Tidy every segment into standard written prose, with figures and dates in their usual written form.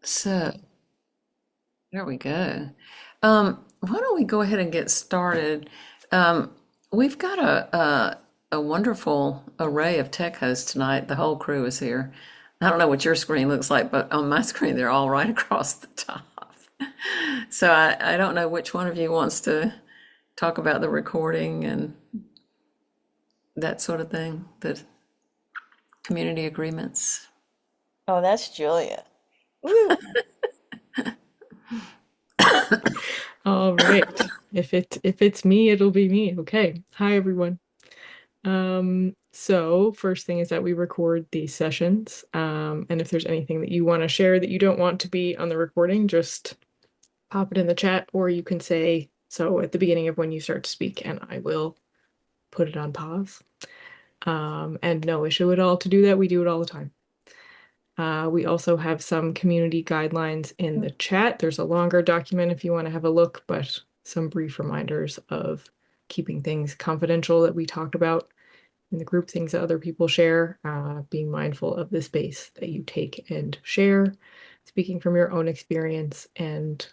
So there we go. Why don't we go ahead and get started? Um, we've got a wonderful array of tech hosts tonight. The whole crew is here. I don't know what your screen looks like, but on my screen, they're all right across the top. So I don't know which one of you wants to talk about the recording and that sort of thing, the community agreements. Oh, that's Julia. Woo! All right. If it's me, it'll be me. Okay. Hi everyone. So first thing is that we record these sessions. And if there's anything that you want to share that you don't want to be on the recording, just pop it in the chat, or you can say so at the beginning of when you start to speak, and I will put it on pause. And no issue at all to do that. We do it all the time. We also have some community guidelines in the chat. There's a longer document if you want to have a look, but some brief reminders of keeping things confidential that we talked about in the group, things that other people share, being mindful of the space that you take and share, speaking from your own experience, and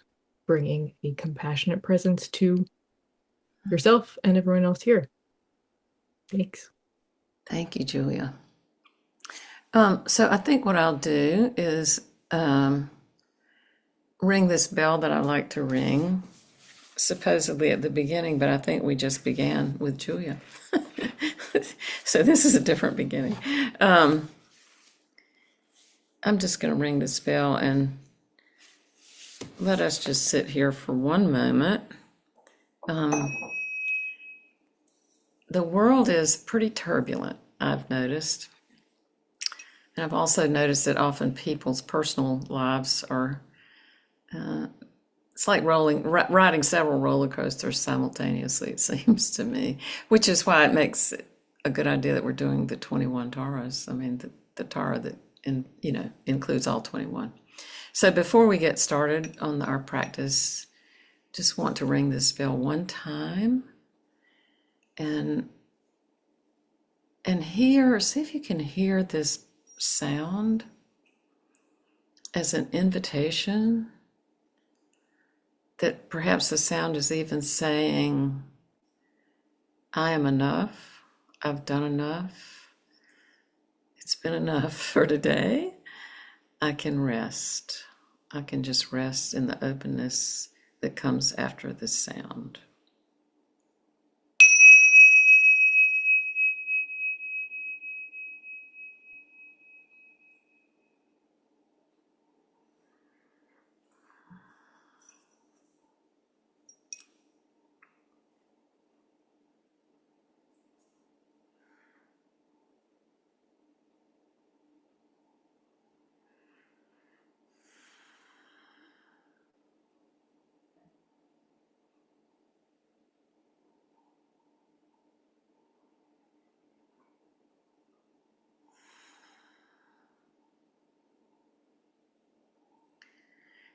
bringing a compassionate presence to yourself and everyone else here. Thanks. Thank you, Julia. So I think what I'll do is ring this bell that I like to ring, supposedly at the beginning, but I think we just began with Julia. So this is a different beginning. I'm just going to ring this bell and let us just sit here for one moment. The world is pretty turbulent, I've noticed. And I've also noticed that often people's personal lives are, it's like riding several roller coasters simultaneously, it seems to me, which is why it makes it a good idea that we're doing the 21 taras. I mean, the tara that includes all 21. So before we get started on our practice, just want to ring this bell one time and see if you can hear this sound as an invitation, that perhaps the sound is even saying, I am enough, I've done enough, it's been enough for today, I can rest. I can just rest in the openness that comes after this sound.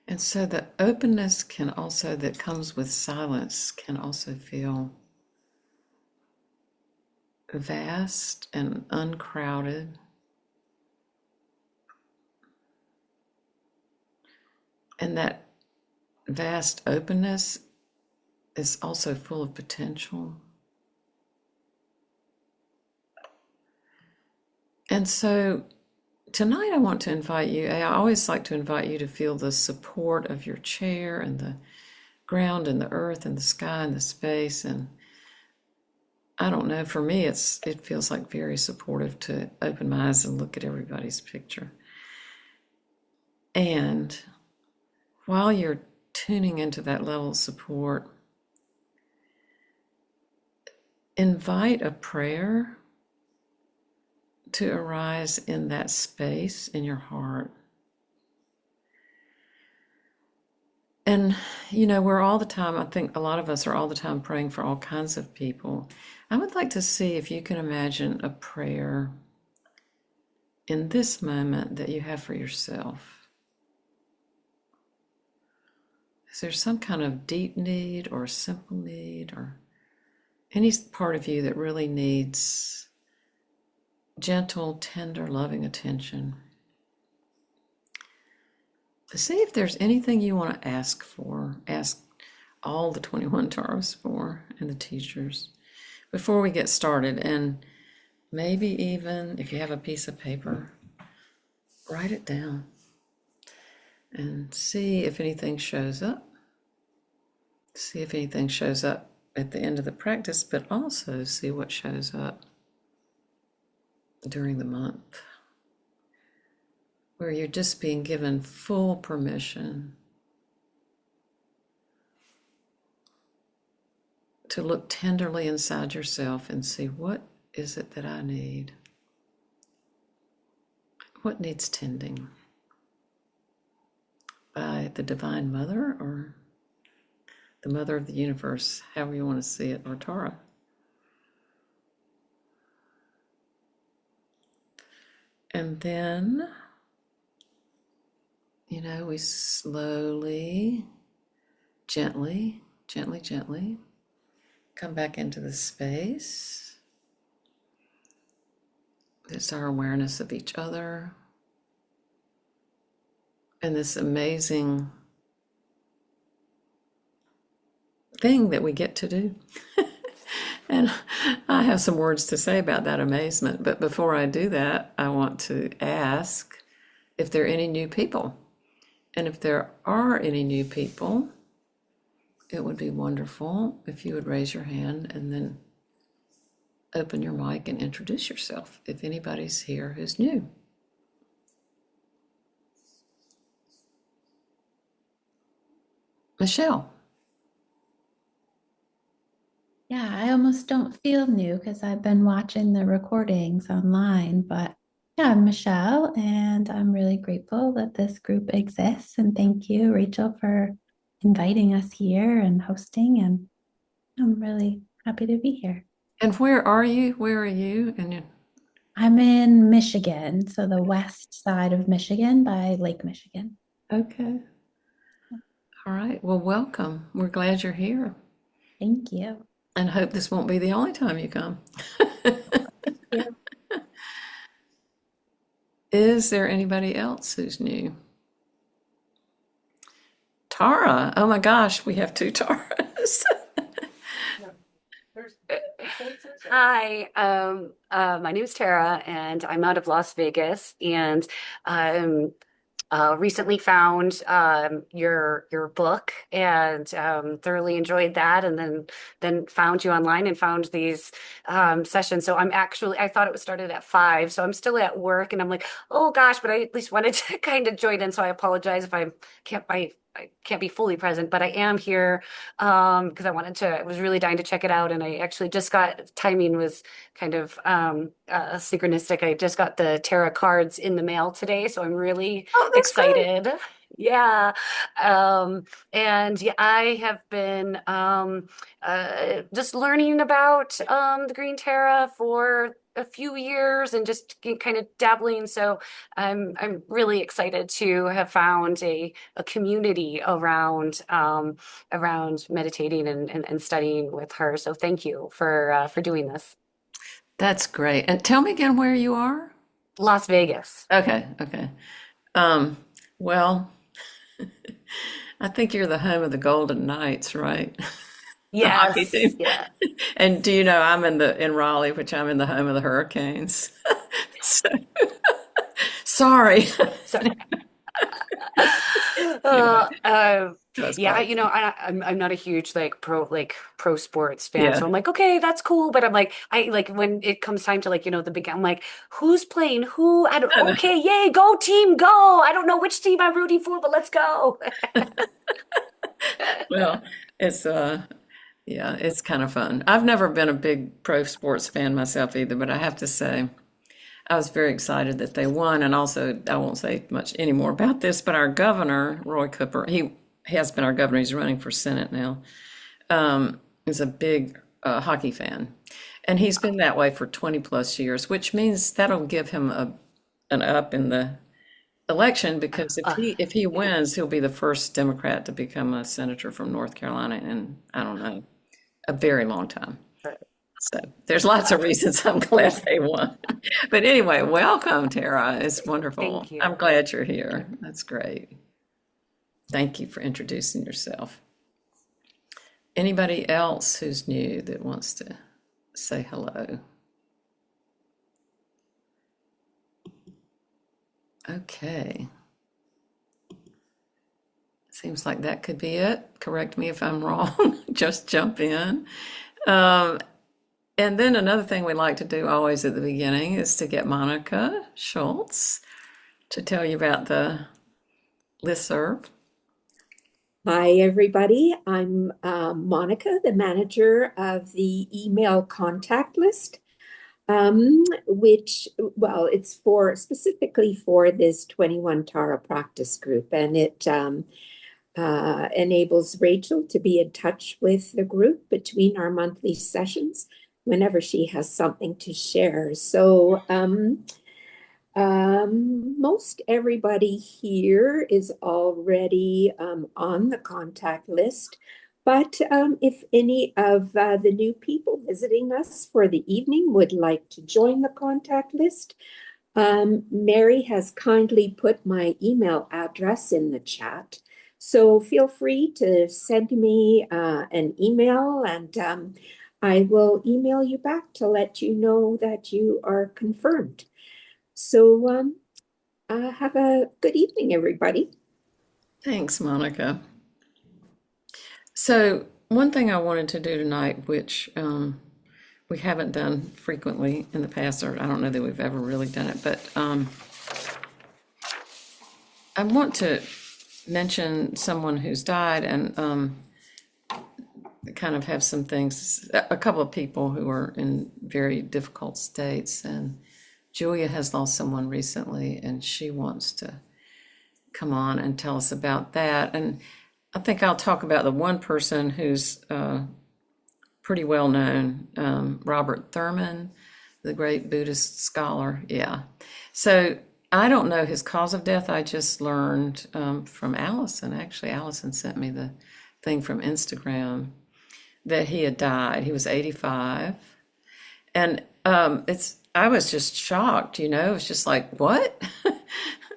And so the openness that comes with silence can also feel vast and uncrowded. And that vast openness is also full of potential. And so tonight I want to invite you, I always like to invite you to feel the support of your chair and the ground and the earth and the sky and the space. And I don't know, for me, it feels like very supportive to open my eyes and look at everybody's picture. And while you're tuning into that level of support, invite a prayer to arise in that space in your heart. And, we're all the time, I think a lot of us are all the time praying for all kinds of people. I would like to see if you can imagine a prayer in this moment that you have for yourself. Is there some kind of deep need or simple need or any part of you that really needs gentle, tender, loving attention? See if there's anything you want to ask for. Ask all the 21 Taros for and the teachers before we get started. And maybe even if you have a piece of paper, write it down and see if anything shows up. See if anything shows up at the end of the practice, but also see what shows up during the month, where you're just being given full permission to look tenderly inside yourself and see, what is it that I need? What needs tending? By the Divine Mother or the Mother of the Universe, however you want to see it, or Tara. And then, we slowly, gently come back into the space. It's our awareness of each other and this amazing thing that we get to do. And I have some words to say about that amazement. But before I do that, I want to ask if there are any new people. And if there are any new people, it would be wonderful if you would raise your hand and then open your mic and introduce yourself if anybody's here who's new. Michelle. Yeah, I almost don't feel new because I've been watching the recordings online. But yeah, I'm Michelle, and I'm really grateful that this group exists. And thank you, Rachel, for inviting us here and hosting. And I'm really happy to be here. And where are you? Where are you? I'm in Michigan, so the west side of Michigan by Lake Michigan. Okay. All right. Well, welcome. We're glad you're here. Thank you. And hope this won't be the only time you come. Yeah. Is there anybody else who's new? Tara. Oh my gosh, we have two Taras. Hi, my name is Tara, and I'm out of Las Vegas, and um, recently found your book and thoroughly enjoyed that, and then found you online and found these sessions. So I thought it was started at 5, so I'm still at work, and I'm like, oh gosh, but I at least wanted to kind of join in. So I apologize if I can't be fully present, but I am here because I was really dying to check it out, and I actually just got timing was kind of synchronistic. I just got the tarot cards in the mail today, so I'm really Oh, that's great. excited. Yeah. And yeah, I have been just learning about the Green Terra for a few years and just kind of dabbling. So I'm really excited to have found a community around meditating and studying with her. So thank you for doing this. That's great. And tell me again where you are. Las Vegas. Okay. Um, well, I think you're the home of the Golden Knights, right? The hockey Yes. team. Yeah. And do you know I'm in Raleigh, which I'm in the home of the Hurricanes. So, sorry. So Anyway, Uh, uh, that's yeah, quite. I'm not a huge pro sports fan, so Yeah. I'm like, okay, that's cool. But I'm like, I like when it comes time to the big, I'm like, who's playing who? I don't. I know. Okay, yay, go team, go! I don't know which team I'm rooting for, but let's go. Well, it's yeah, it's kind of fun. I've never been a big pro sports fan myself either, but I have to say I was very excited that they won. And also, I won't say much anymore about this, but our governor, Roy Cooper, he has been our governor. He's running for Senate now. Is a big hockey fan, and he's been that way for 20 plus years, which means that'll give him an up in the election because Uh, if he yeah. wins, he'll be the first Democrat to become a senator from North Carolina in, I don't know, a very long time. So there's lots of reasons I'm glad they won. But anyway, welcome, Tara. It's wonderful. Thank you. I'm glad you're here. That's great. Thank you for introducing yourself. Anybody else who's new that wants to say hello? Okay. Seems like that could be it. Correct me if I'm wrong. Just jump in. Um, and then another thing we like to do always at the beginning is to get Monica Schultz to tell you about the listserv. Hi, everybody. I'm Monica, the manager of the email contact list, which, well, it's for specifically for this 21 Tara practice group, and it enables Rachel to be in touch with the group between our monthly sessions whenever she has something to share. So, most everybody here is already on the contact list, but if any of the new people visiting us for the evening would like to join the contact list, Mary has kindly put my email address in the chat. So feel free to send me an email, and I will email you back to let you know that you are confirmed. So have a good evening, everybody. Thanks, Monica. So, one thing I wanted to do tonight, which we haven't done frequently in the past, or I don't know that we've ever really done it, but I want to mention someone who's died and kind of have some things, a couple of people who are in very difficult states. And Julia has lost someone recently, and she wants to come on and tell us about that. And I think I'll talk about the one person who's pretty well known, Robert Thurman, the great Buddhist scholar. Yeah. So I don't know his cause of death. I just learned from Allison. Actually, Allison sent me the thing from Instagram that he had died. He was 85. And I was just shocked, you know, it's just like, what?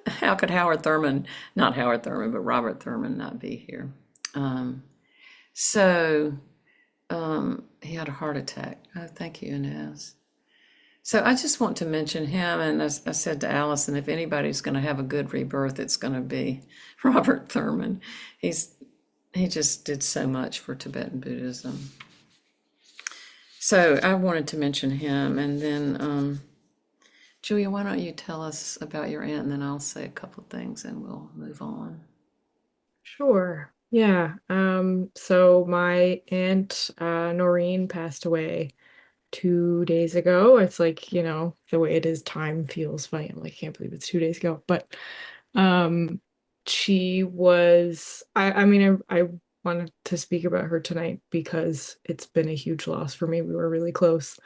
How could Howard Thurman, not Howard Thurman, but Robert Thurman not be here? So he had a heart attack. Oh, thank you, Inez. So I just want to mention him. And as I said to Allison, if anybody's going to have a good rebirth, it's going to be Robert Thurman. He just did so much for Tibetan Buddhism. So I wanted to mention him. And then Julia, why don't you tell us about your aunt, and then I'll say a couple of things and we'll move on. Sure. Yeah. So my aunt Noreen passed away 2 days ago. It's like, you know, the way it is, time feels funny. I'm like, I can't believe it's 2 days ago. But she was, I mean, I wanted to speak about her tonight because it's been a huge loss for me. We were really close.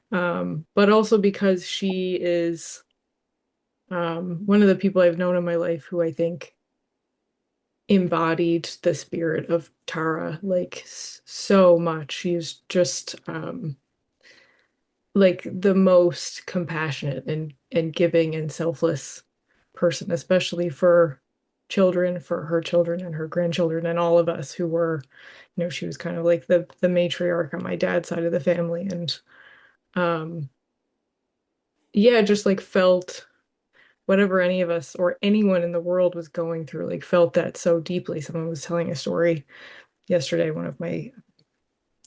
But also because she is one of the people I've known in my life who I think embodied the spirit of Tara like so much. She's just like the most compassionate and giving and selfless person, especially for children, for her children and her grandchildren and all of us who were, you know, she was kind of like the matriarch on my dad's side of the family. And yeah, just like felt whatever any of us or anyone in the world was going through, like felt that so deeply. Someone was telling a story yesterday, one of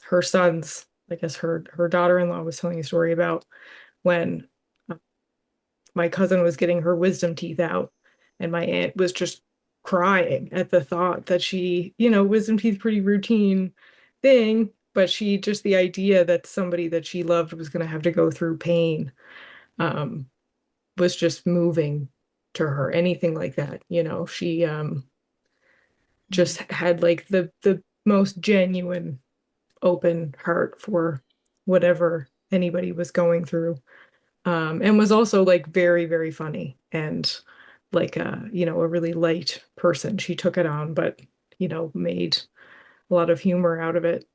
her sons, I guess her daughter-in-law was telling a story about when my cousin was getting her wisdom teeth out, and my aunt was just crying at the thought that she, you know, wisdom teeth pretty routine thing, but she just the idea that somebody that she loved was going to have to go through pain was just moving to her. Anything like that, you know, she just had like the most genuine open heart for whatever anybody was going through. And was also like very, very funny and like you know, a really light person. She took it on, but you know, made a lot of humor out of it.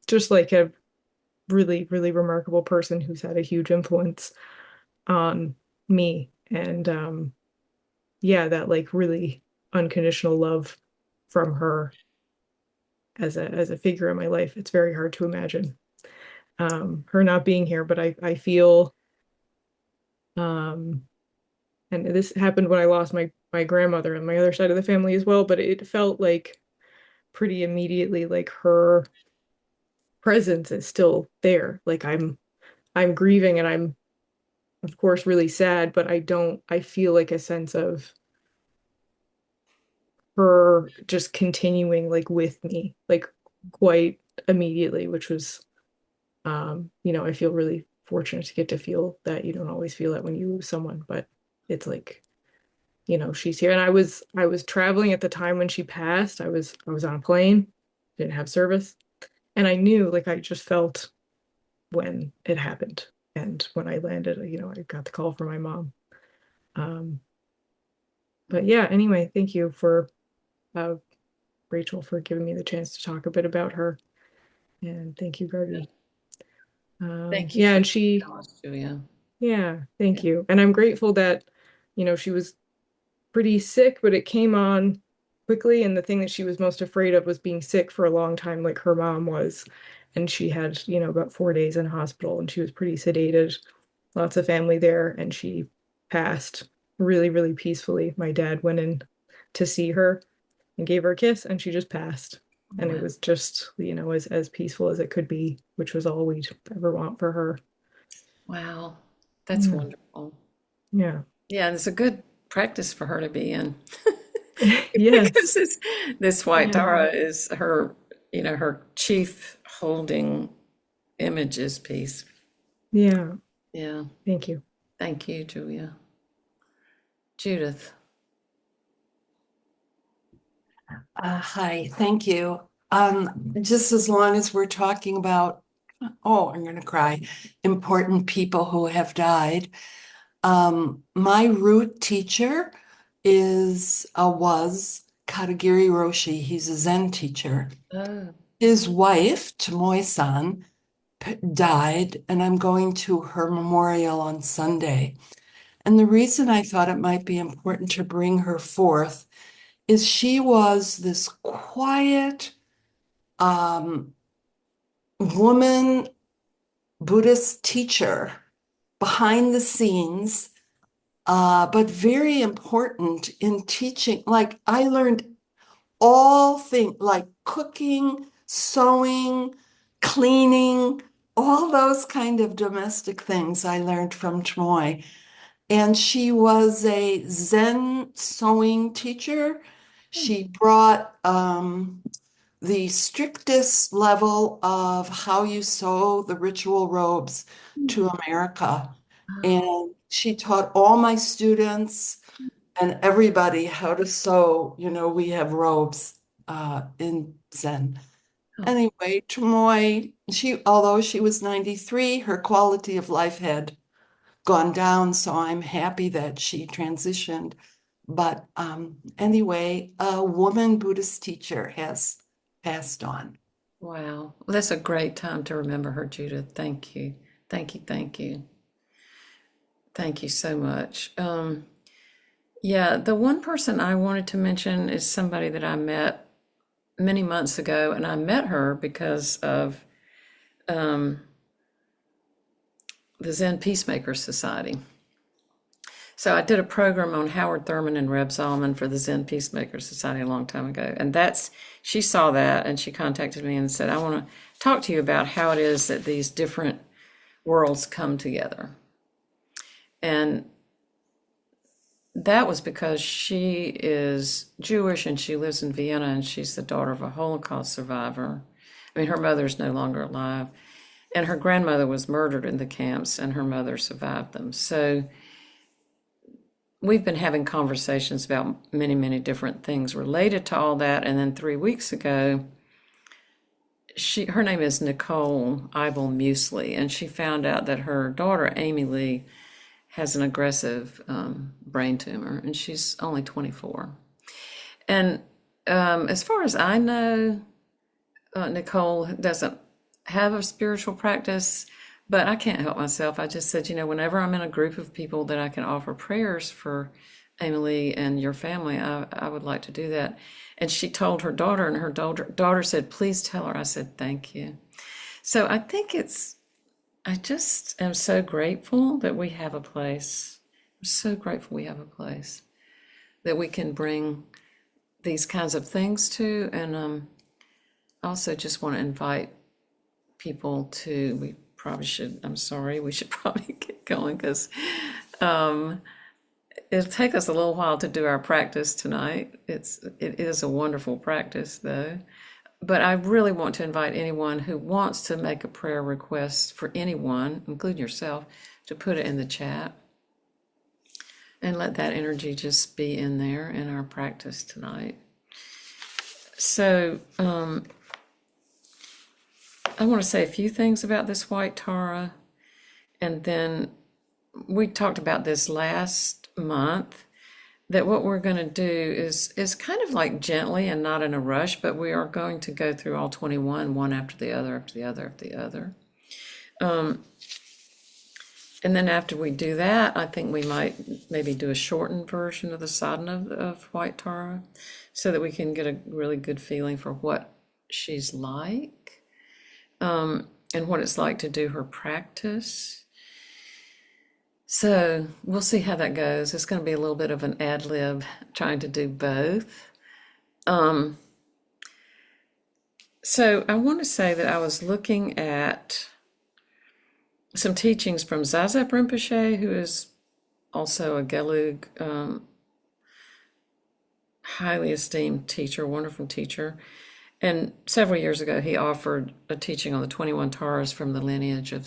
Just like a really, really remarkable person who's had a huge influence on me. And yeah, that like really unconditional love from her as a figure in my life. It's very hard to imagine her not being here, but I feel and this happened when I lost my grandmother on my other side of the family as well, but it felt like pretty immediately like her presence is still there. Like I'm grieving and I'm of course really sad, but I feel like a sense of her just continuing like with me, like quite immediately, which was I feel really fortunate to get to feel that. You don't always feel that when you lose someone, but it's like, she's here. And I was traveling at the time when she passed. I was on a plane, didn't have service. And I knew, like I just felt when it happened. And when I landed, I got the call from my mom. Um, but yeah, anyway, thank you for uh, Rachel for giving me the chance to talk a bit about her. And thank you, Gargi. Thank you Yeah, for and she, telling us, Julia. yeah, thank Yeah. you. And I'm grateful that, she was pretty sick, but it came on quickly. And the thing that she was most afraid of was being sick for a long time, like her mom was. And she had, about 4 days in hospital and she was pretty sedated, lots of family there. And she passed really, really peacefully. My dad went in to see her and gave her a kiss and she just passed. And it Wow. was just, as peaceful as it could be, which was all we'd ever want for her. Wow. That's Yeah. wonderful. Yeah. Yeah, and it's a good practice for her to be in. Because Yes. this white Yeah. Tara is her, her chief holding images piece. Yeah. Yeah. Thank you. Thank you, Julia. Judith. Hi, thank you. Just as long as we're talking about, oh, I'm going to cry, important people who have died. My root teacher was Katagiri Roshi. He's a Zen teacher. Oh, His wife, Tomoe-san, died, and I'm going to her memorial on Sunday. And the reason I thought it might be important to bring her forth is she was this quiet woman Buddhist teacher behind the scenes, but very important in teaching. Like I learned all things like cooking, sewing, cleaning, all those kind of domestic things I learned from Tomoe. And she was a Zen sewing teacher. She brought the strictest level of how you sew the ritual robes to America. wow. And she taught all my students and everybody how to sew. We have robes in Zen. Oh, Anyway, Tomoe, although she was 93, her quality of life had gone down, so I'm happy that she transitioned. But anyway, a woman Buddhist teacher has passed on. wow. Well, that's a great time to remember her, Judith. Thank you. Thank you. Thank you. Thank you so much. Yeah, the one person I wanted to mention is somebody that I met many months ago, and I met her because of the Zen Peacemaker Society. So I did a program on Howard Thurman and Reb Solomon for the Zen Peacemaker Society a long time ago. And she saw that and she contacted me and said, I want to talk to you about how it is that these different worlds come together. And that was because she is Jewish and she lives in Vienna and she's the daughter of a Holocaust survivor. I mean, her mother's no longer alive. And her grandmother was murdered in the camps and her mother survived them. So we've been having conversations about many, many different things related to all that. And then 3 weeks ago, her name is Nicole Eibel Muesli, and she found out that her daughter, Amy Lee, has an aggressive brain tumor, and she's only 24. And as far as I know, Nicole doesn't have a spiritual practice, but I can't help myself. I just said, whenever I'm in a group of people that I can offer prayers for Emily and your family, I would like to do that. And she told her daughter, and her daughter said, please tell her. I said, thank you. So I think I just am so grateful that we have a place. I'm so grateful we have a place that we can bring these kinds of things to. And I also just want to invite people to, we probably should, I'm sorry, we should probably get going because it'll take us a little while to do our practice tonight. It is a wonderful practice though. But I really want to invite anyone who wants to make a prayer request for anyone, including yourself, to put it in the chat and let that energy just be in there in our practice tonight. So I want to say a few things about this white Tara, and then we talked about this last month, that what we're going to do is kind of like gently and not in a rush, but we are going to go through all 21, one after the other, after the other, after the other. And then after we do that, I think we might maybe do a shortened version of the sadhana of white Tara so that we can get a really good feeling for what she's like, and what it's like to do her practice. So we'll see how that goes. It's going to be a little bit of an ad lib trying to do both. So I want to say that I was looking at some teachings from Zaze Rinpoche, who is also a Gelug, highly esteemed teacher, wonderful teacher. And several years ago, he offered a teaching on the 21 Taras from the lineage of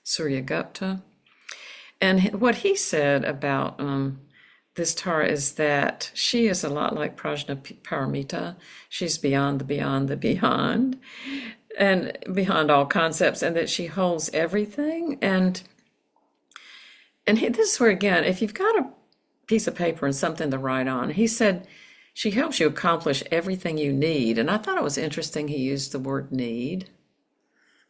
Surya Gupta. And what he said about this Tara is that she is a lot like Prajna Paramita. She's beyond the beyond the beyond, and beyond all concepts, and that she holds everything. And this is where, again, if you've got a piece of paper and something to write on, he said she helps you accomplish everything you need. And I thought it was interesting he used the word need,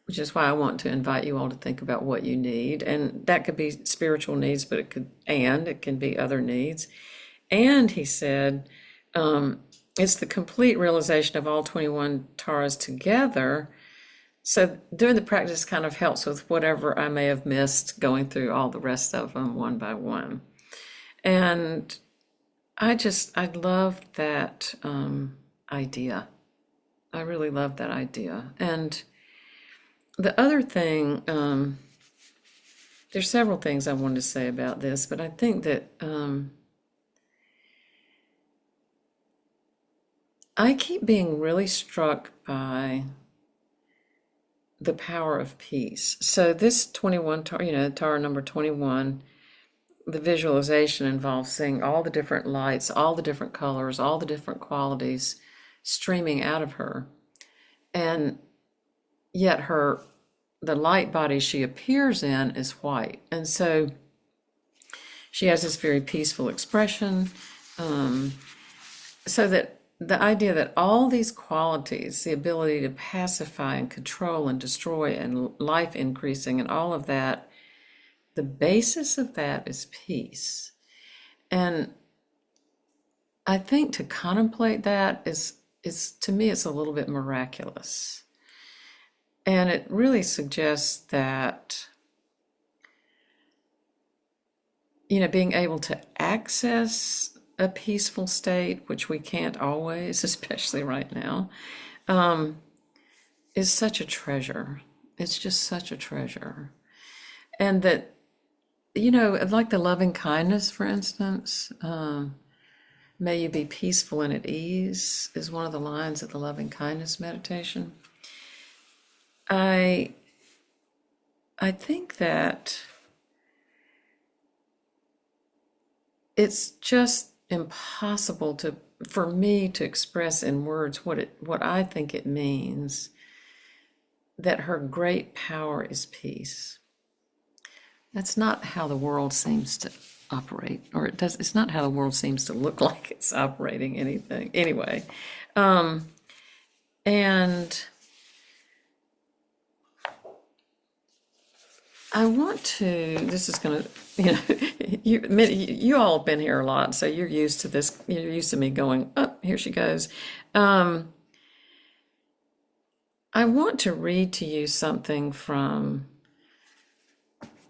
which is why I want to invite you all to think about what you need. And that could be spiritual needs, but it can be other needs. And he said, it's the complete realization of all 21 Taras together. So doing the practice kind of helps with whatever I may have missed going through all the rest of them one by one. And I love that idea. I really love that idea. And the other thing, there's several things I wanted to say about this, but I think that I keep being really struck by the power of peace. So this 21, Tara number 21, the visualization involves seeing all the different lights, all the different colors, all the different qualities streaming out of her. And yet the light body she appears in is white. And so she has this very peaceful expression. So that the idea that all these qualities, the ability to pacify and control and destroy and life increasing and all of that, the basis of that is peace. And I think to contemplate that is to me, it's a little bit miraculous. And it really suggests that, being able to access a peaceful state, which we can't always, especially right now, is such a treasure. It's just such a treasure. And that, like the loving kindness, for instance, may you be peaceful and at ease is one of the lines of the loving kindness meditation. I think that it's just impossible for me to express in words what I think it means, that her great power is peace. That's not how the world seems to operate, or it's not how the world seems to look like it's operating anything anyway. And I want to, this is going to, you all have been here a lot, so you're used to this. You're used to me going, oh, here she goes. I want to read to you something from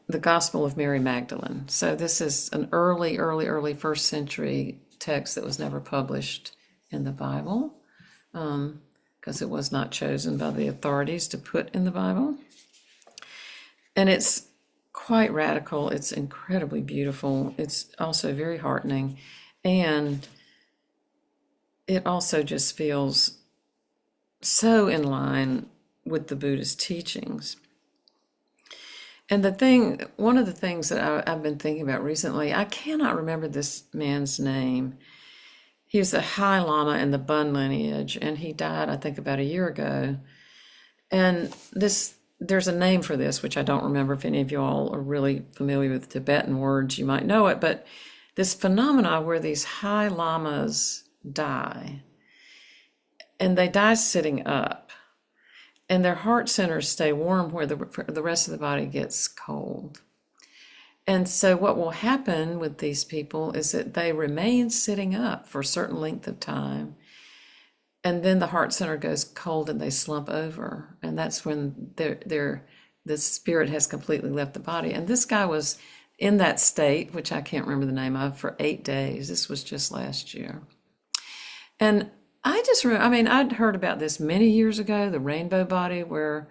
the Gospel of Mary Magdalene. So this is an early first century text that was never published in the Bible, because it was not chosen by the authorities to put in the Bible. And it's quite radical. It's incredibly beautiful. It's also very heartening. And it also just feels so in line with the Buddhist teachings. And one of the things that I've been thinking about recently, I cannot remember this man's name. He was a High Lama in the Bun lineage, and he died, I think, about a year ago. And there's a name for this, which I don't remember. If any of you all are really familiar with Tibetan words, you might know it. But this phenomena where these High Lamas die, and they die sitting up, and their heart centers stay warm where the rest of the body gets cold. And so what will happen with these people is that they remain sitting up for a certain length of time, and then the heart center goes cold and they slump over. And that's when the spirit has completely left the body. And this guy was in that state, which I can't remember the name of, for 8 days. This was just last year. And I just remember, I'd heard about this many years ago, the rainbow body, where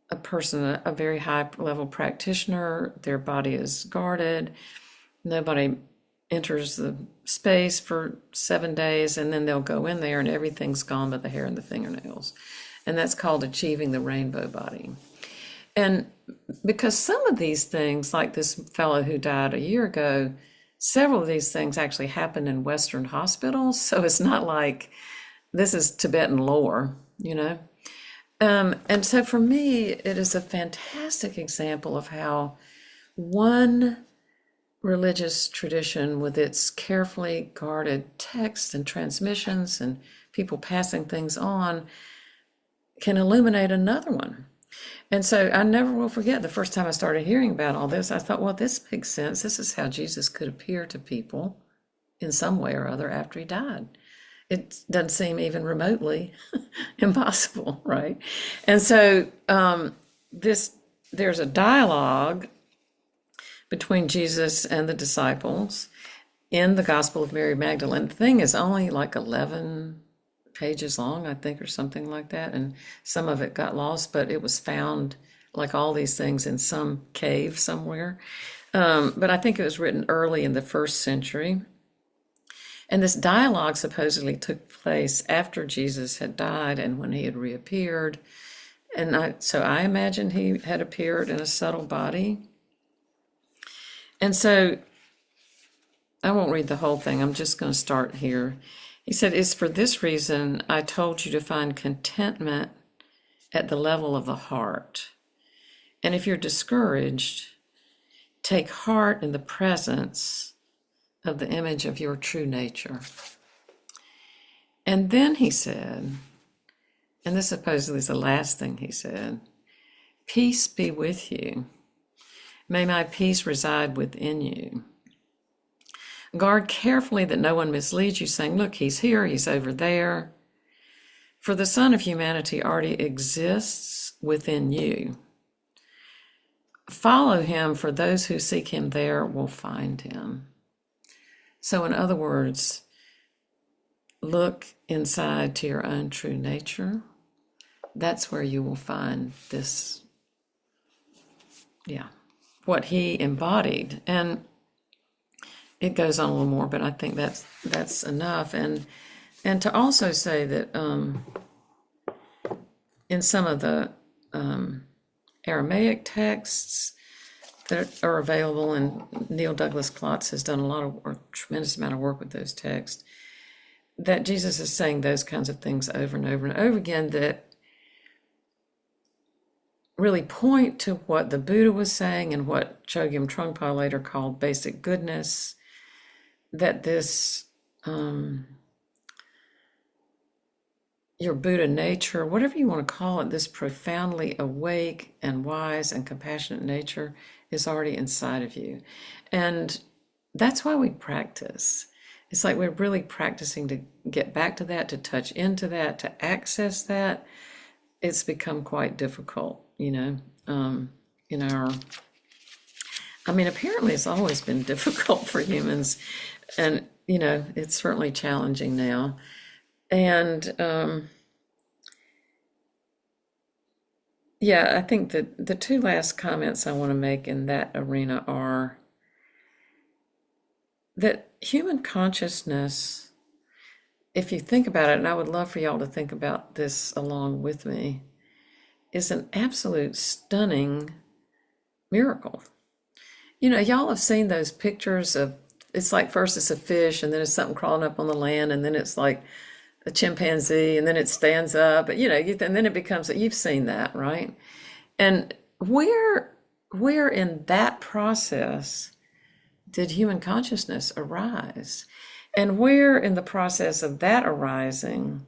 a person, a very high level practitioner, their body is guarded. Nobody enters the space for 7 days, and then they'll go in there and everything's gone but the hair and the fingernails. And that's called achieving the rainbow body. And because some of these things, like this fellow who died a year ago, several of these things actually happen in Western hospitals. So it's not like this is Tibetan lore, And so for me, it is a fantastic example of how one religious tradition, with its carefully guarded texts and transmissions and people passing things on, can illuminate another one. And so I never will forget the first time I started hearing about all this, I thought, well, this makes sense. This is how Jesus could appear to people in some way or other after he died. It doesn't seem even remotely impossible, right? And so there's a dialogue between Jesus and the disciples in the Gospel of Mary Magdalene. The thing is only like 11 pages long, I think, or something like that. And some of it got lost, but it was found, like all these things, in some cave somewhere. But I think it was written early in the first century. And this dialogue supposedly took place after Jesus had died and when he had reappeared. And so I imagine he had appeared in a subtle body. And so I won't read the whole thing. I'm just going to start here. He said, "It's for this reason I told you to find contentment at the level of the heart. And if you're discouraged, take heart in the presence of the image of your true nature." And then he said, and this supposedly is the last thing he said, "Peace be with you. May my peace reside within you. Guard carefully that no one misleads you, saying, look, he's here, he's over there. For the Son of Humanity already exists within you. Follow him, for those who seek him there will find him." So in other words, look inside to your own true nature. That's where you will find this, what he embodied. And it goes on a little more, but I think that's enough. And to also say that in some of the Aramaic texts that are available, and Neil Douglas Klotz has done a tremendous amount of work with those texts, that Jesus is saying those kinds of things over and over and over again that really point to what the Buddha was saying and what Chogyam Trungpa later called basic goodness, that this your Buddha nature, whatever you want to call it, this profoundly awake and wise and compassionate nature is already inside of you. And that's why we practice. It's like we're really practicing to get back to that, to touch into that, to access that. It's become quite difficult, in our, apparently it's always been difficult for humans, and, it's certainly challenging now. And I think that the two last comments I want to make in that arena are that human consciousness, if you think about it, and I would love for y'all to think about this along with me, is an absolute stunning miracle. Y'all have seen those pictures of, it's like first it's a fish, and then it's something crawling up on the land, and then it's like a chimpanzee, and then it stands up, and then it becomes, you've seen that, right? And where in that process did human consciousness arise? And where in the process of that arising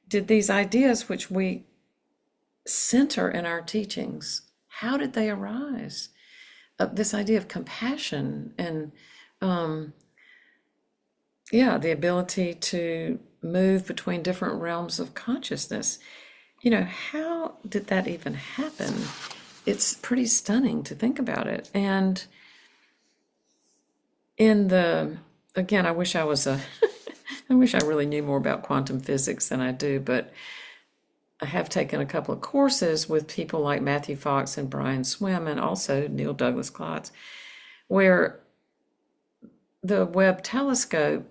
did these ideas which we center in our teachings, how did they arise? This idea of compassion and the ability to move between different realms of consciousness. How did that even happen? It's pretty stunning to think about it. And again, I wish I was I wish I really knew more about quantum physics than I do, but I have taken a couple of courses with people like Matthew Fox and Brian Swim, and also Neil Douglas Klotz, where the Webb telescope,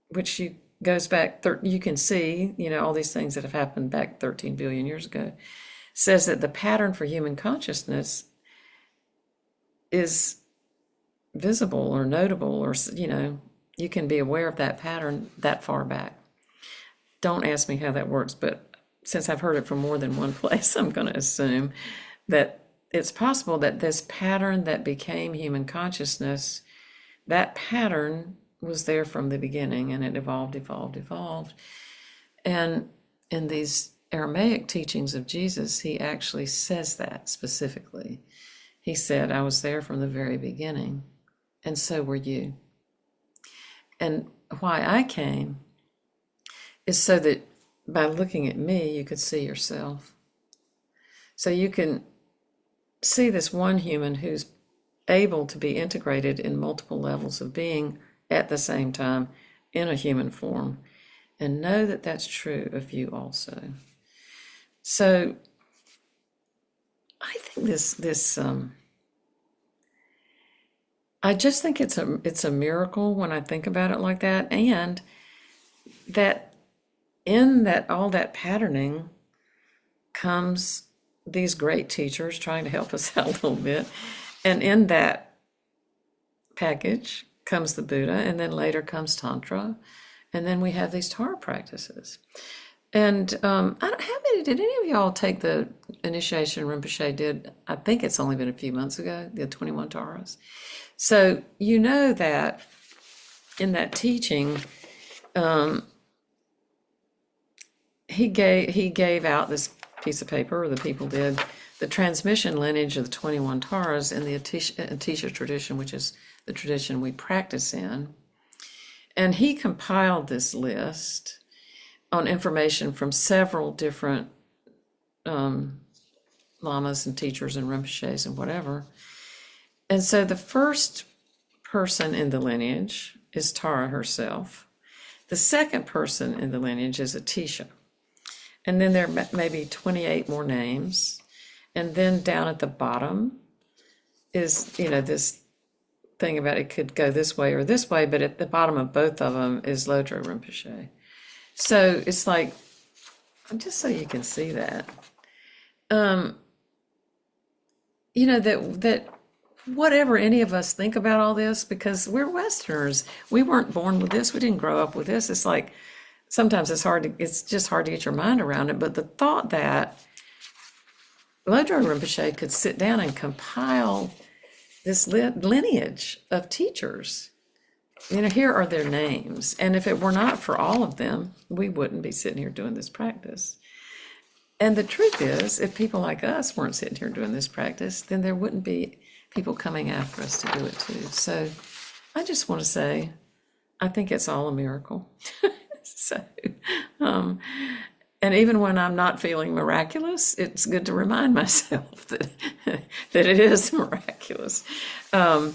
which goes back, you can see, all these things that have happened back 13 billion years ago, says that the pattern for human consciousness is visible or notable, or, you can be aware of that pattern that far back. Don't ask me how that works, but since I've heard it from more than one place, I'm going to assume that it's possible that this pattern that became human consciousness, that pattern was there from the beginning, and it evolved. And in these Aramaic teachings of Jesus, he actually says that specifically. He said, I was there from the very beginning, and so were you. And why I came is so that by looking at me, you could see yourself. So you can see this one human who's able to be integrated in multiple levels of being at the same time in a human form, and know that that's true of you also. So I think I just think it's a miracle when I think about it like that, and that in that all that patterning comes these great teachers trying to help us out a little bit, and in that package comes the Buddha, and then later comes Tantra, and then we have these Tara practices. And did any of y'all take the initiation Rinpoche did? I think it's only been a few months ago, the 21 Taras. So that in that teaching, he gave out this piece of paper, or the people did, the transmission lineage of the 21 Taras in the Atisha tradition, which is the tradition we practice in. And he compiled this list on information from several different lamas and teachers and Rinpoches and whatever. And so the first person in the lineage is Tara herself. The second person in the lineage is Atisha. And then there may be 28 more names. And then down at the bottom is, this thing about it could go this way or this way, but at the bottom of both of them is Lodrö Rinpoche. So it's like, just so you can see that, that whatever any of us think about all this, because we're Westerners, we weren't born with this, we didn't grow up with this. It's like, sometimes it's just hard to get your mind around it. But the thought that Lodrö Rinpoche could sit down and compile this lineage of teachers here are their names. And if it were not for all of them, we wouldn't be sitting here doing this practice. And the truth is, if people like us weren't sitting here doing this practice, then there wouldn't be people coming after us to do it too. So I just want to say, I think it's all a miracle. So, and even when I'm not feeling miraculous, it's good to remind myself that that it is miraculous. I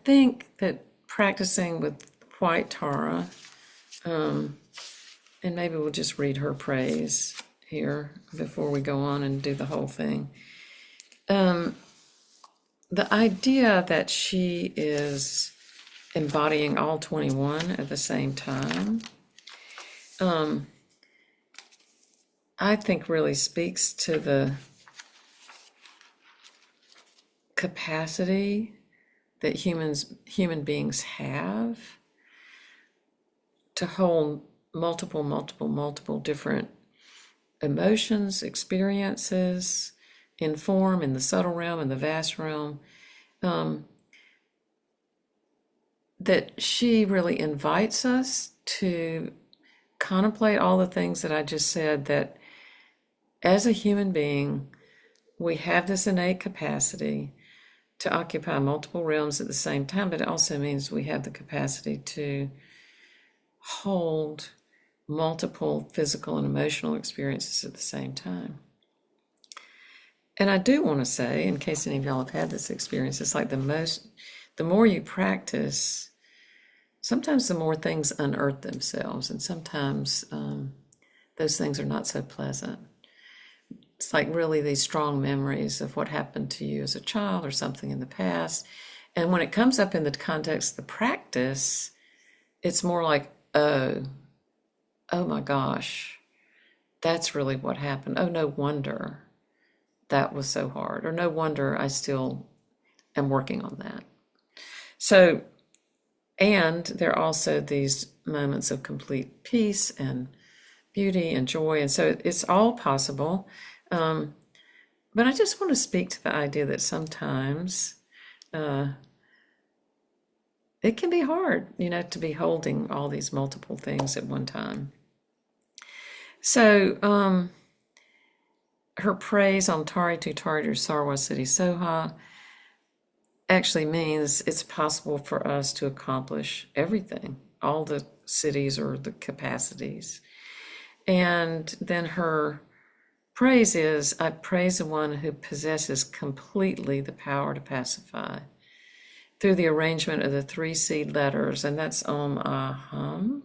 think that practicing with White Tara, and maybe we'll just read her praise here before we go on and do the whole thing. The idea that she is embodying all 21 at the same time, I think really speaks to the capacity that human beings have to hold multiple different emotions, experiences, in form, in the subtle realm, in the vast realm, that she really invites us to contemplate all the things that I just said, that as a human being, we have this innate capacity to occupy multiple realms at the same time, but it also means we have the capacity to hold multiple physical and emotional experiences at the same time. And I do want to say, in case any of y'all have had this experience, it's like the more you practice, sometimes the more things unearth themselves, and sometimes those things are not so pleasant. It's like really these strong memories of what happened to you as a child or something in the past. And when it comes up in the context of the practice, it's more like, oh my gosh, that's really what happened. Oh, no wonder that was so hard, or no wonder I still am working on that. So, and there are also these moments of complete peace and beauty and joy. And so it's all possible. But I just want to speak to the idea that sometimes it can be hard, to be holding all these multiple things at one time. So her praise on Tari Tu Tari Sarwa Siddhi Soha actually means it's possible for us to accomplish everything, all the cities or the capacities. And then her praise is, I praise the one who possesses completely the power to pacify through the arrangement of the 3 seed letters, and that's Om Aham,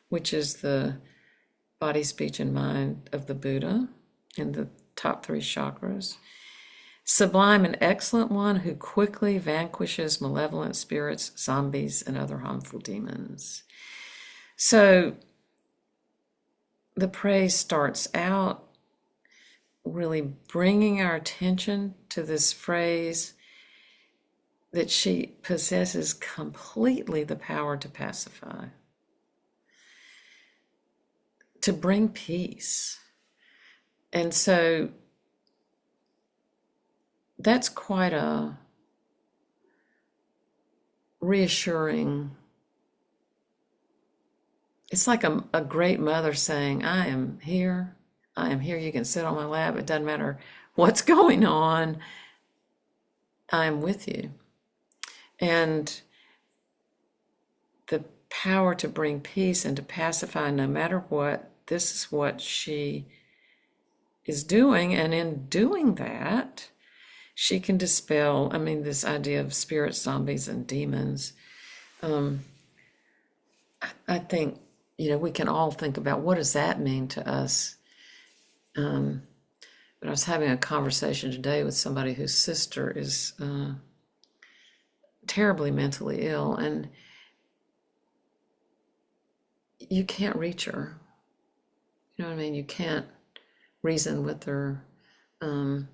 which is the body, speech, and mind of the Buddha in the top 3 chakras. Sublime and excellent one who quickly vanquishes malevolent spirits, zombies, and other harmful demons. So the praise starts out really bringing our attention to this phrase that she possesses completely the power to pacify, to bring peace. And so that's quite a reassuring. It's like a great mother saying, I am here. You can sit on my lap. It doesn't matter what's going on. I'm with you. And the power to bring peace and to pacify no matter what, this is what she is doing. And in doing that, she can dispel, this idea of spirits, zombies, and demons. I think, we can all think about what does that mean to us. But I was having a conversation today with somebody whose sister is terribly mentally ill, and you can't reach her. You know what I mean? You can't reason with her. And,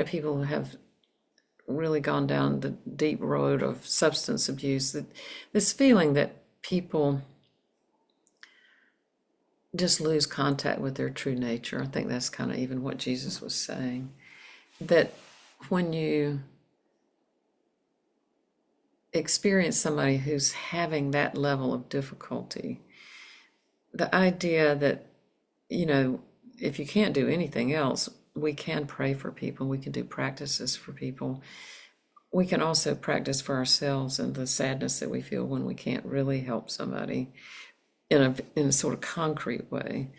people who have really gone down the deep road of substance abuse, that this feeling that people just lose contact with their true nature. I think that's kind of even what Jesus was saying. That when you experience somebody who's having that level of difficulty, the idea that, if you can't do anything else, we can pray for people, we can do practices for people. We can also practice for ourselves and the sadness that we feel when we can't really help somebody in a sort of concrete way.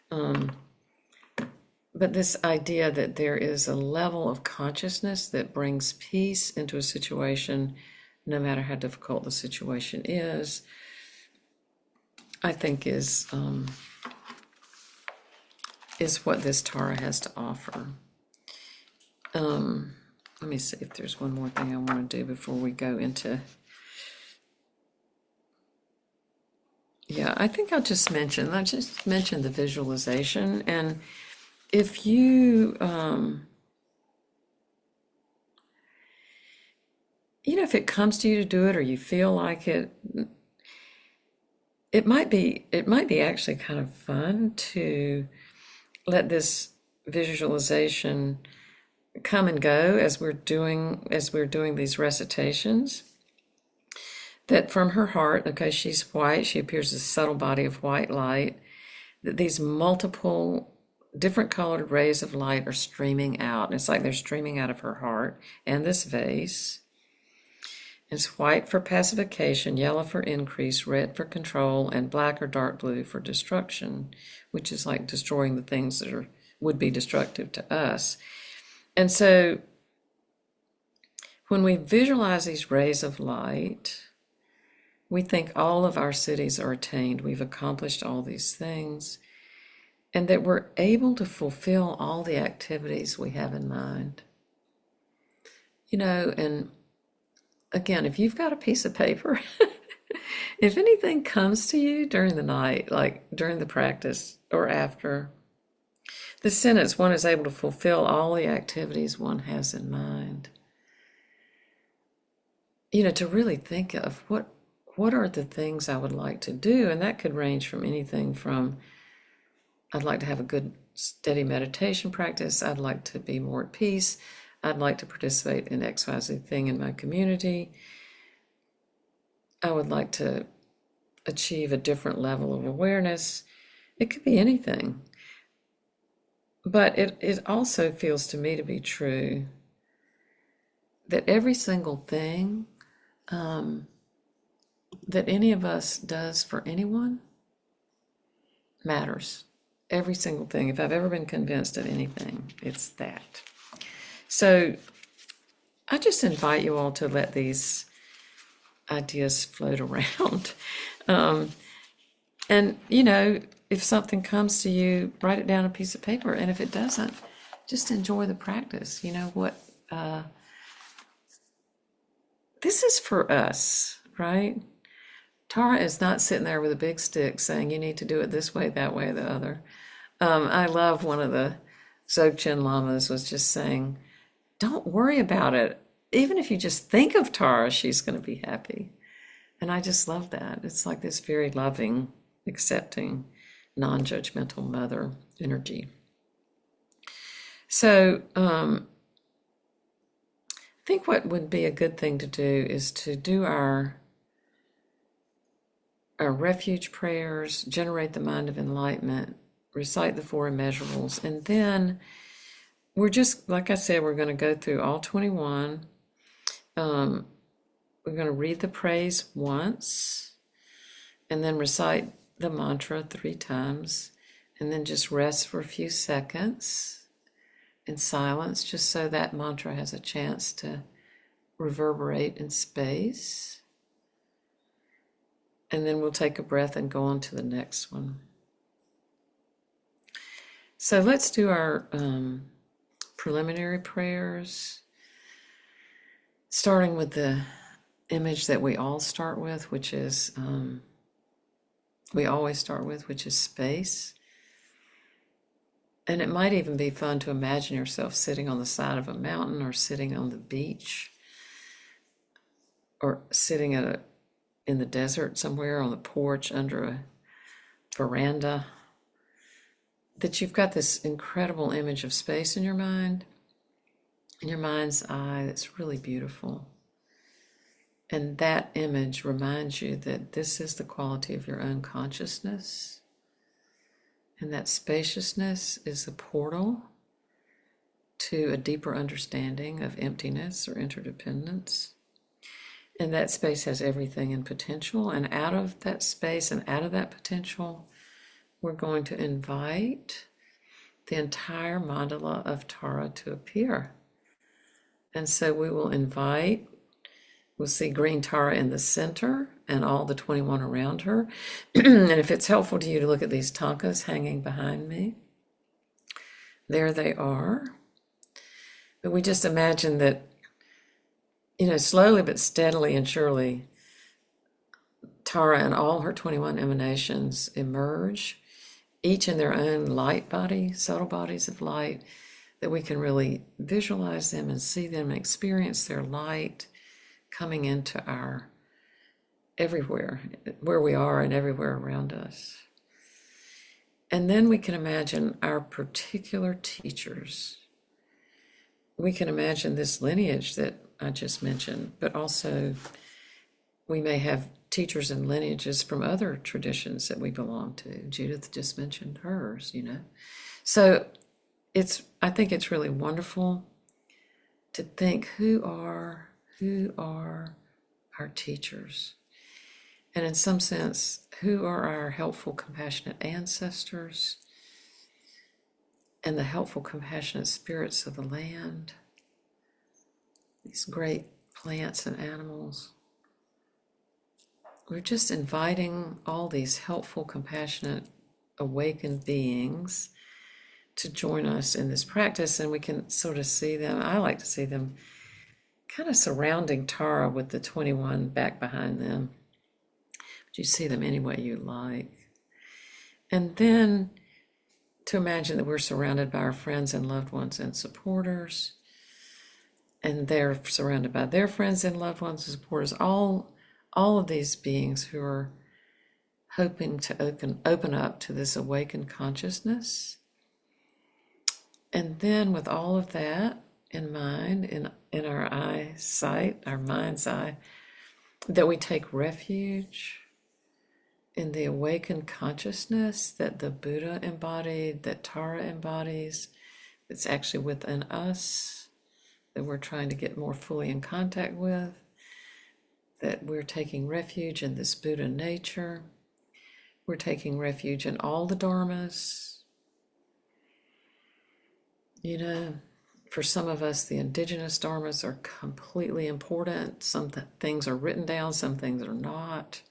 But this idea that there is a level of consciousness that brings peace into a situation, no matter how difficult the situation is, I think is what this Tara has to offer. Let me see if there's one more thing I want to do before we go into. Yeah, I think I'll just mention the visualization. And if you, if it comes to you to do it, or you feel like it, it might be actually kind of fun to let this visualization come and go as we're doing these recitations. That from her heart, okay, she's white, she appears as a subtle body of white light, that these multiple different colored rays of light are streaming out. It's like they're streaming out of her heart and this vase. It's white for pacification, yellow for increase, red for control, and black or dark blue for destruction, which is like destroying the things that would be destructive to us. And so when we visualize these rays of light, we think all of our cities are attained. We've accomplished all these things, and that we're able to fulfill all the activities we have in mind. And again, if you've got a piece of paper, if anything comes to you during the night, like during the practice or after, the sentence, one is able to fulfill all the activities one has in mind. To really think of what are the things I would like to do? And that could range from anything from, I'd like to have a good, steady meditation practice. I'd like to be more at peace. I'd like to participate in XYZ thing in my community. I would like to achieve a different level of awareness. It could be anything. But it also feels to me to be true that every single thing that any of us does for anyone matters. Every single thing. If I've ever been convinced of anything, it's that. So I just invite you all to let these ideas float around. And, if something comes to you, write it down on a piece of paper. And if it doesn't, just enjoy the practice. This is for us, right? Tara is not sitting there with a big stick saying you need to do it this way, that way, the other. I love one of the Dzogchen lamas was just saying, don't worry about it. Even if you just think of Tara, she's going to be happy. And I just love that. It's like this very loving, accepting, non-judgmental mother energy. So I think what would be a good thing to do is to do our refuge prayers, generate the mind of enlightenment, recite the four immeasurables, and then we're just, like I said, we're going to go through all 21. We're going to read the praise once, and then recite the mantra 3 times, and then just rest for a few seconds in silence, just so that mantra has a chance to reverberate in space. And then we'll take a breath and go on to the next one. So let's do our preliminary prayers, starting with the image that we all start with, which is, we always start with, which is space. And it might even be fun to imagine yourself sitting on the side of a mountain, or sitting on the beach, or sitting in the desert somewhere on the porch under a veranda, that you've got this incredible image of space in your mind, in your mind's eye, that's really beautiful. And that image reminds you that this is the quality of your own consciousness. And that spaciousness is a portal to a deeper understanding of emptiness or interdependence. And that space has everything in potential. And out of that space and out of that potential, we're going to invite the entire mandala of Tara to appear. And so we will invite, we'll see green Tara in the center and all the 21 around her. And if it's helpful to you to look at these tankas hanging behind me, there they are. But we just imagine that, slowly but steadily and surely, Tara and all her 21 emanations emerge, each in their own light body, subtle bodies of light, that we can really visualize them and see them and experience their light coming into our everywhere, where we are and everywhere around us. And then we can imagine our particular teachers. We can imagine this lineage that I just mentioned, but also we may have teachers and lineages from other traditions that we belong to. Judith just mentioned hers, So I think it's really wonderful to think who are our teachers? And in some sense, who are our helpful, compassionate ancestors and the helpful, compassionate spirits of the land, these great plants and animals. We're just inviting all these helpful, compassionate, awakened beings to join us in this practice, and we can sort of see them. I like to see them kind of surrounding Tara with the 21 back behind them. But you see them any way you like. And then to imagine that we're surrounded by our friends and loved ones and supporters, and they're surrounded by their friends and loved ones and supporters, all of these beings who are hoping to open up to this awakened consciousness. And then with all of that in mind, in our eyesight, our mind's eye, that we take refuge in the awakened consciousness that the Buddha embodied, that Tara embodies, that's actually within us, that we're trying to get more fully in contact with, that we're taking refuge in this Buddha nature. We're taking refuge in all the dharmas. For some of us, the indigenous dharmas are completely important. Some things are written down, some things are not.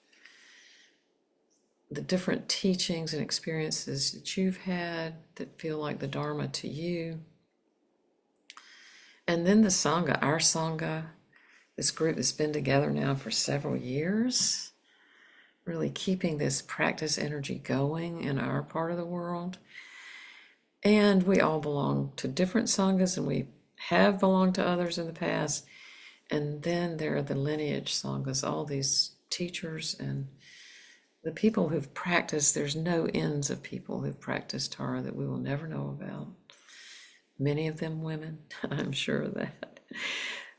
The different teachings and experiences that you've had that feel like the dharma to you. And then the Sangha, our Sangha, this group that's been together now for several years, really keeping this practice energy going in our part of the world. And we all belong to different Sanghas, and we have belonged to others in the past. And then there are the lineage Sanghas, all these teachers and the people who've practiced. There's no ends of people who've practiced Tara that we will never know about. Many of them women, I'm sure of that.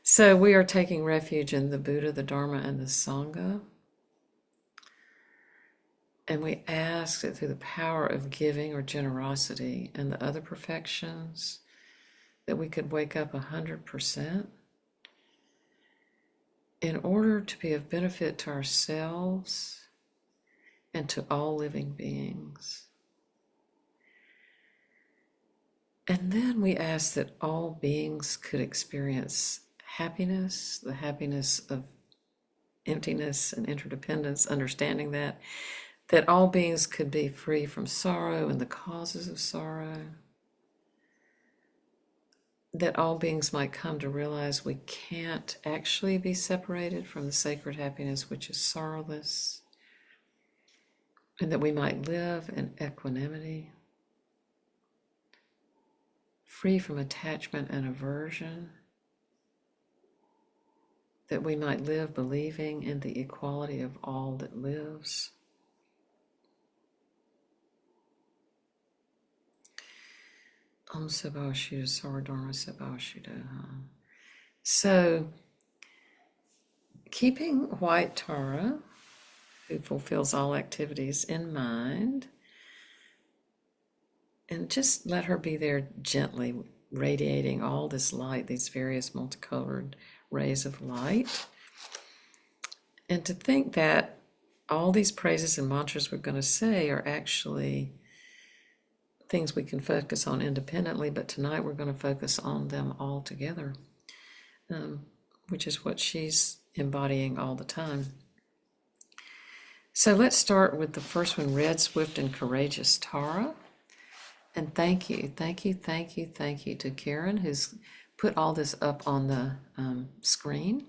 So we are taking refuge in the Buddha, the Dharma, and the Sangha. And we ask that through the power of giving or generosity and the other perfections, that we could wake up 100% in order to be of benefit to ourselves and to all living beings. And then we ask that all beings could experience happiness, the happiness of emptiness and interdependence, understanding that all beings could be free from sorrow and the causes of sorrow, that all beings might come to realize we can't actually be separated from the sacred happiness which is sorrowless, and that we might live in equanimity, free from attachment and aversion, that we might live believing in the equality of all that lives. Om Sabha Shuddha Saradharma Sabha Shuddha. So, keeping white Tara, who fulfills all activities, in mind, and just let her be there gently, radiating all this light, these various multicolored rays of light. And to think that all these praises and mantras we're going to say are actually things we can focus on independently, but tonight we're going to focus on them all together, which is what she's embodying all the time. So let's start with the first one, Red, Swift, and Courageous Tara. And thank you to Karen, who's put all this up on the screen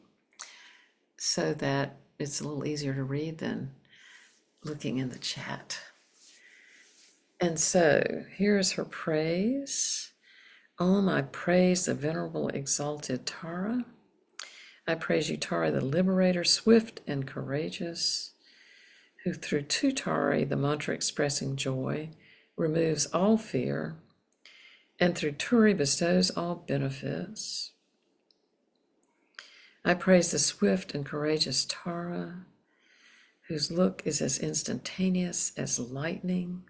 so that it's a little easier to read than looking in the chat. And so here's her praise. I praise the venerable exalted Tara. I praise you, Tara, the liberator, swift and courageous, who through Tutari, the mantra expressing joy, removes all fear, and through Turi bestows all benefits. I praise the swift and courageous Tara, whose look is as instantaneous as lightning,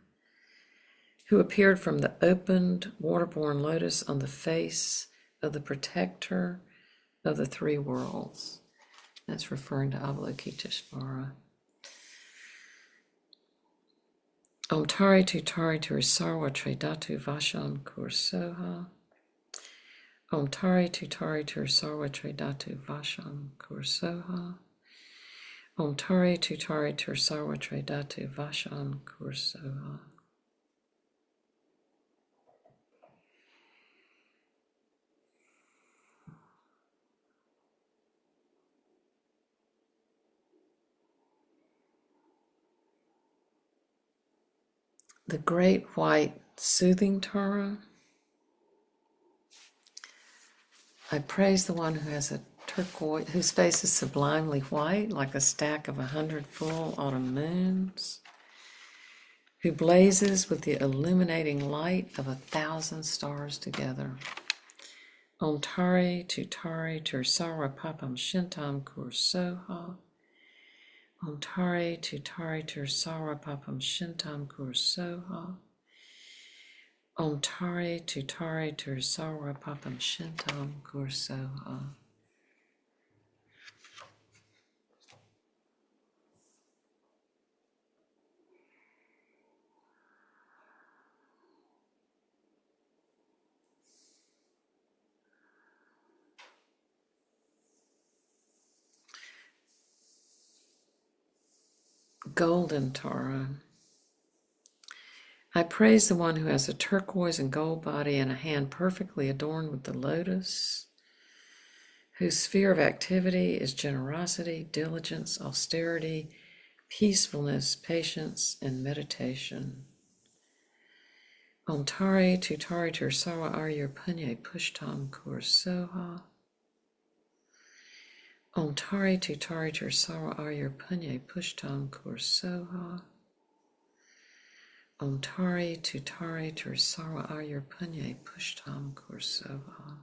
who appeared from the opened waterborne lotus on the face of the protector of the three worlds. That's referring to Avalokiteshvara. Om Tari Tu Sarva Tridatu Vashan Kursoha. Om Tari Tu Sarva Tridatu Vashan Kursoha. Om Tari Tu Sarva Tridatu Vashan Kursoha. The great white soothing Tara. I praise the one who has a turquoise, whose face is sublimely white, like a stack of 100 full autumn moons, who blazes with the illuminating light of 1,000 stars together. Om Tari Tu Sarva Papam Shintam Kursoha. Om Tari Tu Sarva Papam Shintam Kursoha. Om Tari Tu Sarva Papam Shintam Kursoha. Golden Tara. I praise the one who has a turquoise and gold body and a hand perfectly adorned with the lotus, whose sphere of activity is generosity, diligence, austerity, peacefulness, patience, and meditation. Om Tari Tu Sarva Arya Punye Pushtam Kursoha. Om Tari Tu Sarva Arya Punye Pushtam Kursoha. Om Tari Tu Sarva Arya Punye Pushtam Kursoha.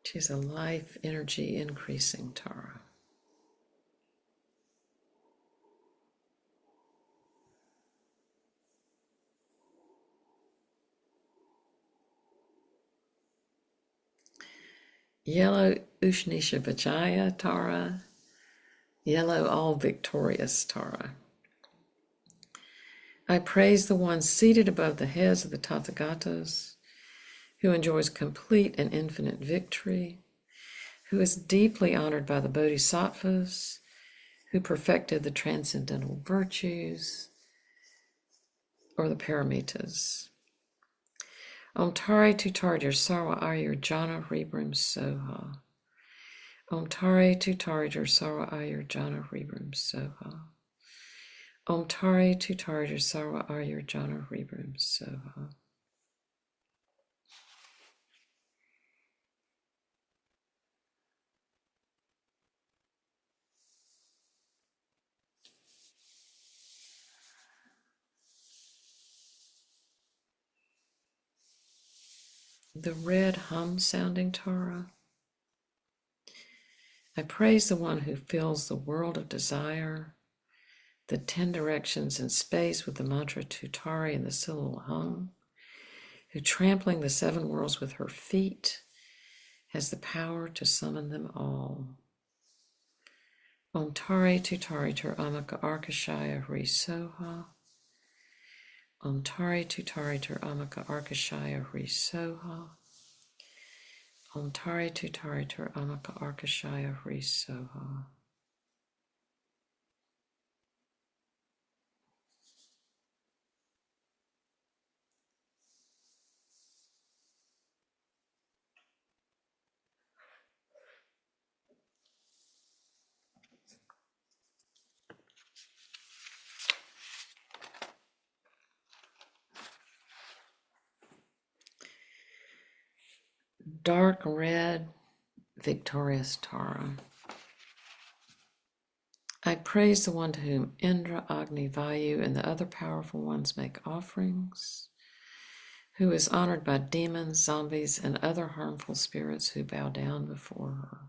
She's a life energy increasing Tara. Yellow Ushnisha Vijaya Tara. Yellow all victorious Tara. I praise the one seated above the heads of the Tathagatas, who enjoys complete and infinite victory, who is deeply honored by the Bodhisattvas, who perfected the transcendental virtues, or the paramitas. Om Tari Tu Sarva Arya Jana Rebrim Soha. Om Tari Tu Sarva Arya Jana Rebrim Soha. Om Tari Tu Sarva Arya Jana Rebrim Soha. the red hum sounding Tara. I praise the one who fills the world of desire, the 10 directions in space with the mantra Tutari and the syllable hum, who trampling the 7 worlds with her feet has the power to summon them all. Om Tari Tutari Tur Amaka Arkashaya Hri Soha. Om Tari Tutari Tur Amaka Arkashaya Hri Soha. Om Tari Tutari Tur Amaka Arkashaya Hri Soha. Dark red, victorious Tara. I praise the one to whom Indra, Agni, Vayu, and the other powerful ones make offerings, who is honored by demons, zombies, and other harmful spirits who bow down before her.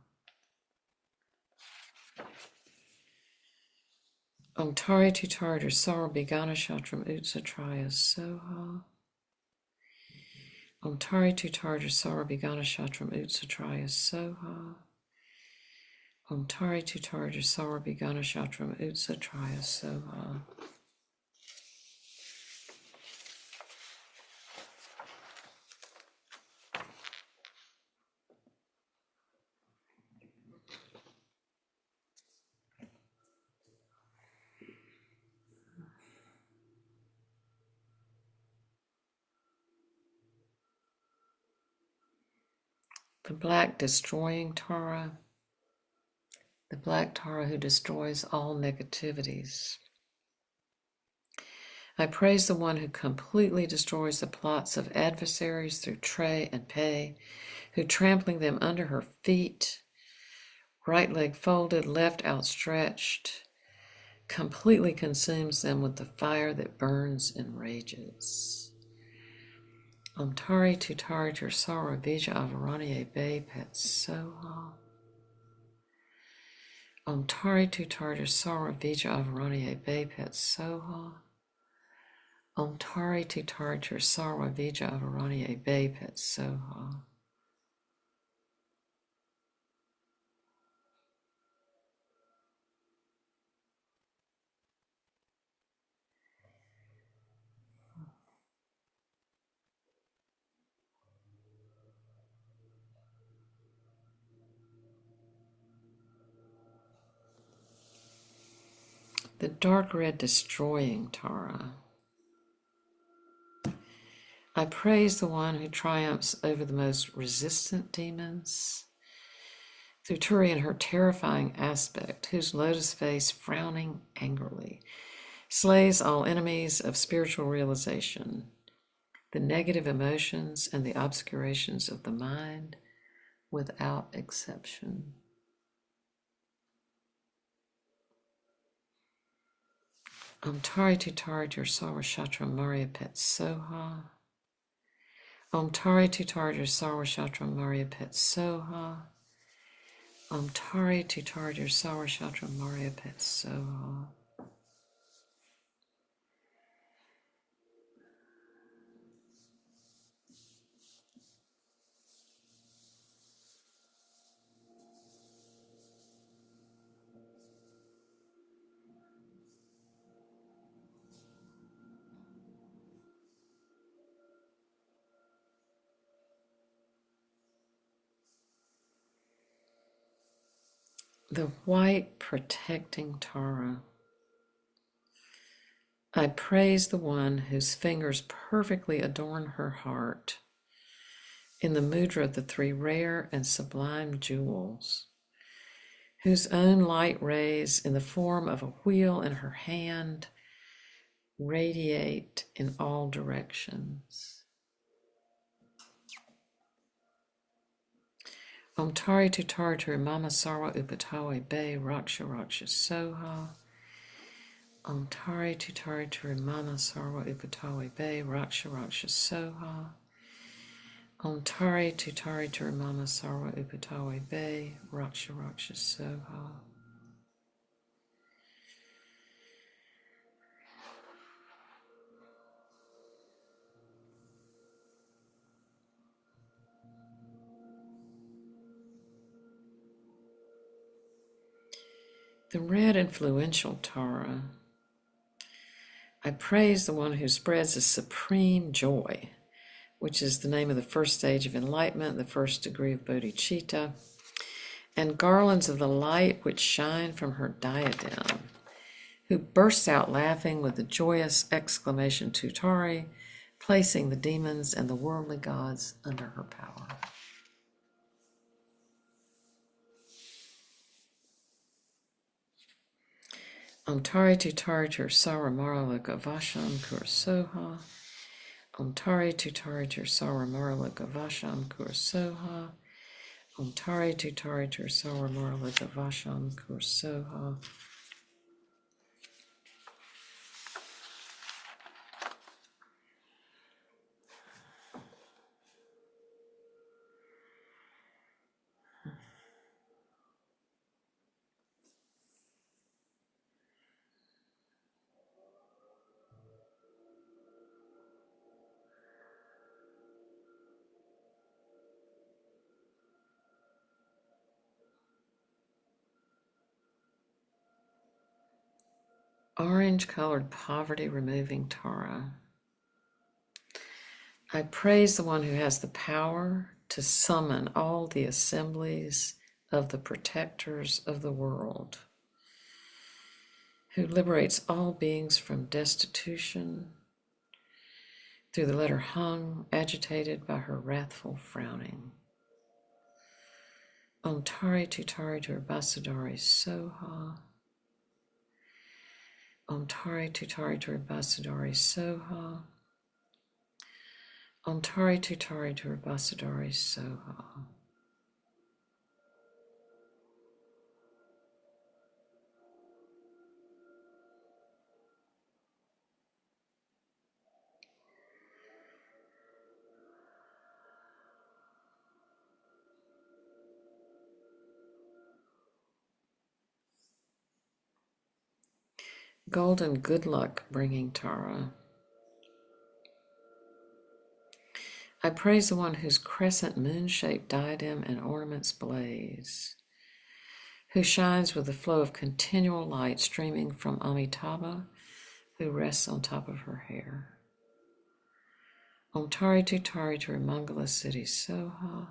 Om Tari Tutari Sara Bigana Shatram Utsatraya Soha. Om Tari Tutari Sara Bigana Shatram Utsatraya Soha. Om Tari Tutari Sara Bigana Shatram Utsatraya Soha. The black destroying Tara, the black Tara who destroys all negativities. I praise the one who completely destroys the plots of adversaries through Trey and Pei, who trampling them under her feet, right leg folded, left outstretched, completely consumes them with the fire that burns and rages. Om Tari Tutari Tursara Vija Avarani Be Pet Soha. Om Tari Tutari Tursara Vija Avarani Be Pet Soha. Om Tari Tutari Tursara Vija Avarani Be Pet Soha. The dark red destroying Tara. I praise the one who triumphs over the most resistant demons through Turi and her terrifying aspect, whose lotus face, frowning angrily, slays all enemies of spiritual realization, the negative emotions and the obscurations of the mind without exception. Om Tari Tutari Tursara Shatra Maria Pet Soha. Om Tari Tutari Tursara Shatra Maria Pet Soha. Om Tari Tutari Tursara Shatra Maria Pet Soha. The white protecting Tara. I praise the one whose fingers perfectly adorn her heart in the mudra of the 3 rare and sublime jewels, whose own light rays in the form of a wheel in her hand radiate in all directions. Om Tari Tutari Turi Mama Sarwa Upatawe Be Raksha Raksha Soha. Om Tari Tutari Turi Mama Sarwa Upatawe Be Raksha Raksha Soha. Om Tari Tutari Turamama Sarwa Upatawe Be Raksha Raksha Soha. The red influential Tara. I praise the one who spreads the supreme joy, which is the name of the first stage of enlightenment, the first degree of bodhicitta, and garlands of the light which shine from her diadem, who bursts out laughing with the joyous exclamation Tutari, placing the demons and the worldly gods under her power. Om Tari Tutari Tur Saramara Gavasham Kursoha. Om Tari Tutari Tur Saramara Gavasham Kursoha. Om Tari Tutari Tur Saramara Gavasham Kursoha. Orange-colored poverty-removing Tara. I praise the one who has the power to summon all the assemblies of the protectors of the world, who liberates all beings from destitution through the letter Hung, agitated by her wrathful frowning. Om Tari Tutari Tur Basadari Soha. Om Tari Tutari Tur Basadari Soha. Om Tari Tutari Tur Basadari Soha. Golden good luck bringing Tara. I praise the one whose crescent moon-shaped diadem and ornaments blaze, who shines with the flow of continual light streaming from Amitabha, who rests on top of her hair. Om Tari Tutari Tur Mangala Siddhi Soha.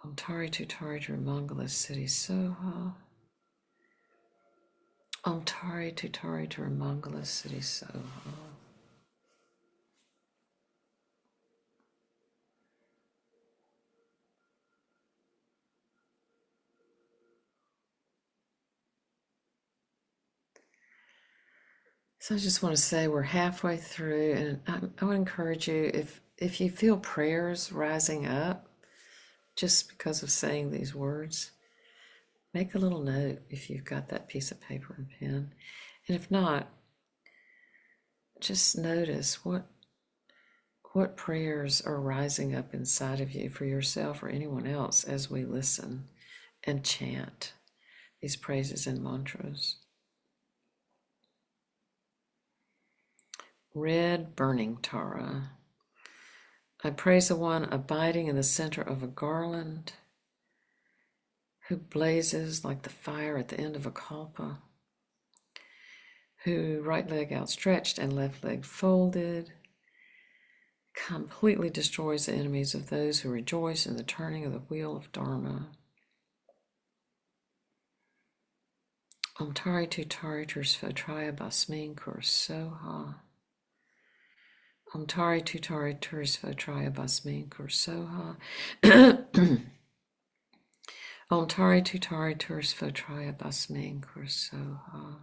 Om Tari Tutari Tur Mangala Siddhi Soha. Om Tari Tutari Tur Mangala Siddhi Soha. So I just want to say we're halfway through, and I would encourage you, if you feel prayers rising up just because of saying these words, make a little note if you've got that piece of paper and pen. And if not, just notice what prayers are rising up inside of you for yourself or anyone else as we listen and chant these praises and mantras. Red burning Tara. I praise the one abiding in the center of a garland, who blazes like the fire at the end of a kalpa, who right leg outstretched and left leg folded, completely destroys the enemies of those who rejoice in the turning of the wheel of Dharma. Om Tari Tutari Tur Svotraya Basmin Kur Soha. Om Tari Tutari Tur Svotraya Basmin Kur Soha. Om Tari Tutari Tur Svotraya Basmin Kur Soha.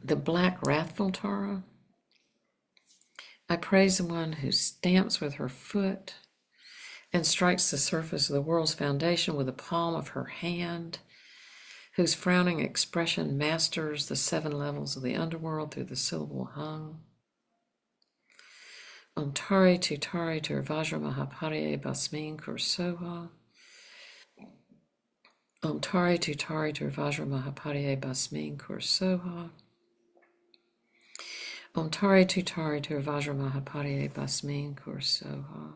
the black wrathful Tara. I praise the one who stamps with her foot and strikes the surface of the world's foundation with the palm of her hand, whose frowning expression masters the 7 levels of the underworld through the syllable hung. Om Tari Tu Tari Tur Vajra Mahaparye Basmin Kursoha. Om Tari Tu Tari Tur Vajra Mahaparye Basmin Kursoha. Om Tari Tu Tari Tur Vajra Mahaparye Basmin Kursoha.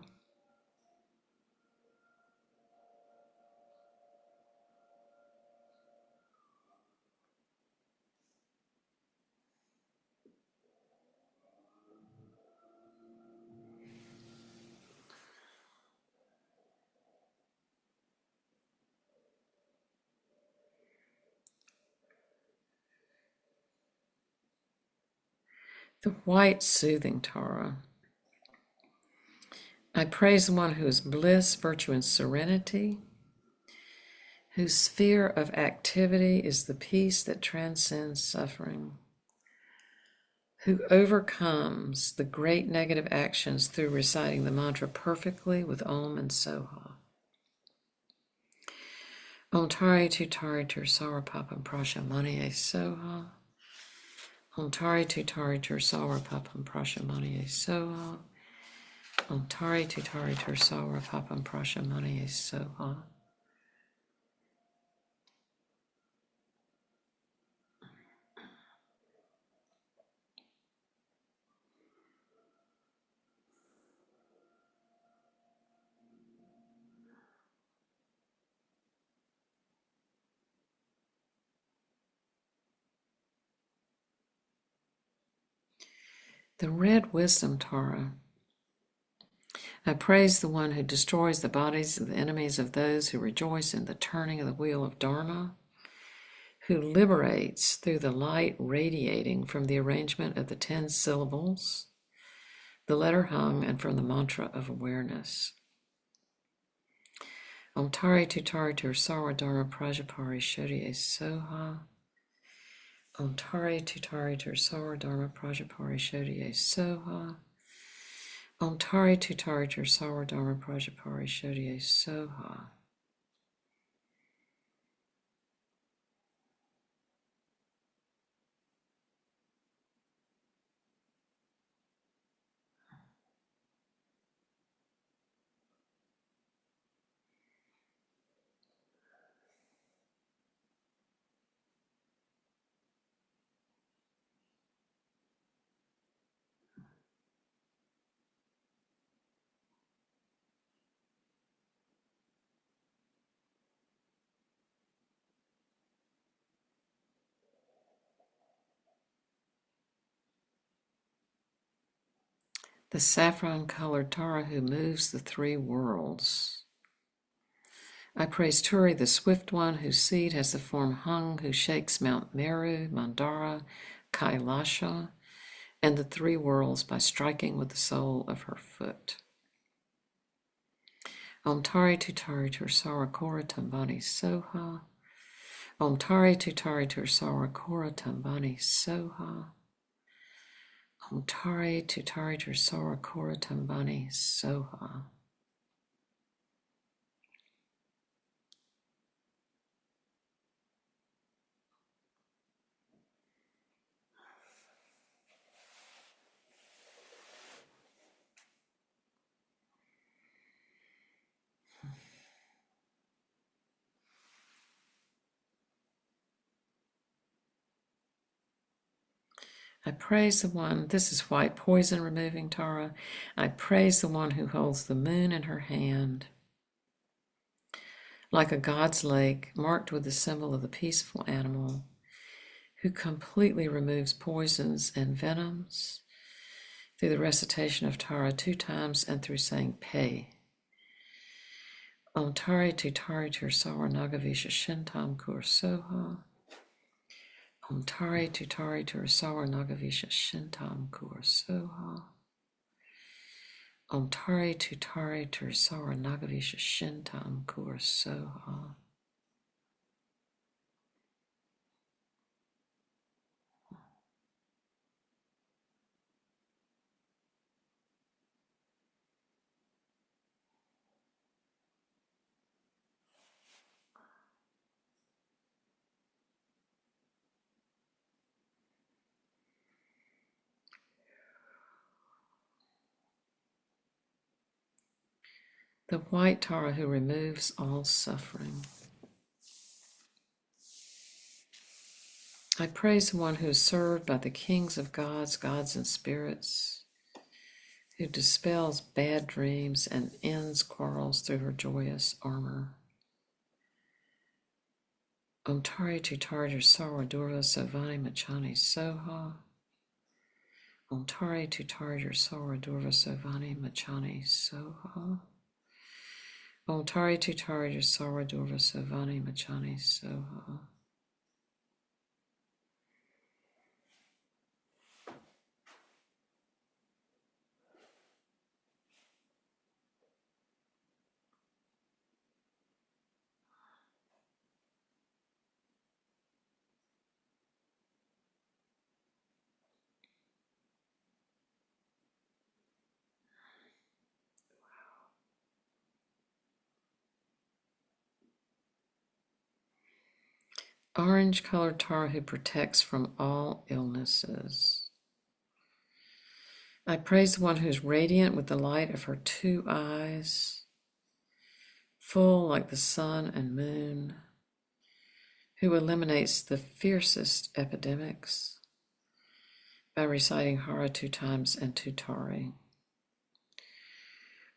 The white soothing Tara. I praise the one who is bliss, virtue, and serenity, whose sphere of activity is the peace that transcends suffering, who overcomes the great negative actions through reciting the mantra perfectly with Om and Soha. Om Tari Tu Tari Tur Sarvapapam Prashamaniye Soha. Om Tari Tu Tari Tur Sarvapapam Prashamaniye Soha. Om Tari Tu Tari Tur Sarvapapam Prashamaniye Soha. The red wisdom Tara. I praise the one who destroys the bodies of the enemies of those who rejoice in the turning of the wheel of Dharma, who liberates through the light radiating from the arrangement of the 10 syllables, the letter hung, and from the mantra of awareness. Om Tari Tu Tari Tur Sarva Dharma Prajapari Shodhye Soha. Om Tari Tu Tari Tur Sarva Dharma Prajapari Shodhye Soha. Om Tari Tu Tari Tur Sarva Dharma Prajapari Shodhye Soha. The saffron-colored Tara who moves the 3 worlds. I praise Turi, the swift one, whose seed has the form hung, who shakes Mount Meru, Mandara, Kailasha, and the 3 worlds by striking with the sole of her foot. Om Tari Tu Tari Tur Sarakora Tambani Soha. Om Tari Tu Tari Tur Sarakora Tambani Soha. Om Tari Tu Tari Tur Sarakora Tambani Soha. I praise the one, this is white poison removing Tara. I praise the one who holds the moon in her hand, like a god's lake marked with the symbol of the peaceful animal, who completely removes poisons and venoms through the recitation of Tara 2 times and through saying Pei. Om Tari Tu Tari Tur Sara Nagavisha Shintam Kur Soha. Om Tari Tu Tari Tur Sara Nagavisha Shintam Kur Soha. Om Tari Tu Tari Tur Sara Nagavisha Shintam Kur Soha. the white Tara who removes all suffering. I praise the one who is served by the kings of gods, gods and spirits, who dispels bad dreams and ends quarrels through her joyous armor. Om Tari Tutarja Sarva Durva Savani Machani Soha. Om Tari Tutarja Sarva Durva Savani Machani Soha. Om Tari Tutarja Sarva Durva Savani Machani Soha. Orange colored Tara who protects from all illnesses. I praise the one who's radiant with the light of her two eyes, full like the sun and moon, who eliminates the fiercest epidemics by reciting Hara 2 times and Tutari.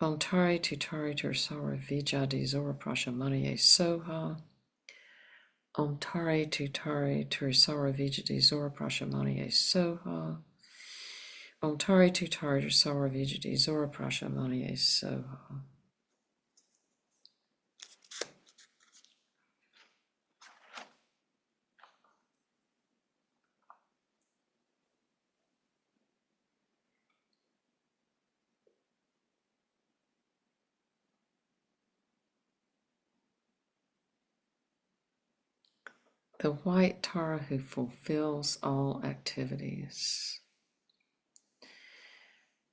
Om Tari Tutari Tursara Vijadi Zora Prashamaniye Soha. Om Tari Tutari Tursara Vijadi Zora Prashamaniye Soha. Om Tari Tutari Tursara Vijadi Zora Prashamaniye Soha. The white Tara who fulfills all activities.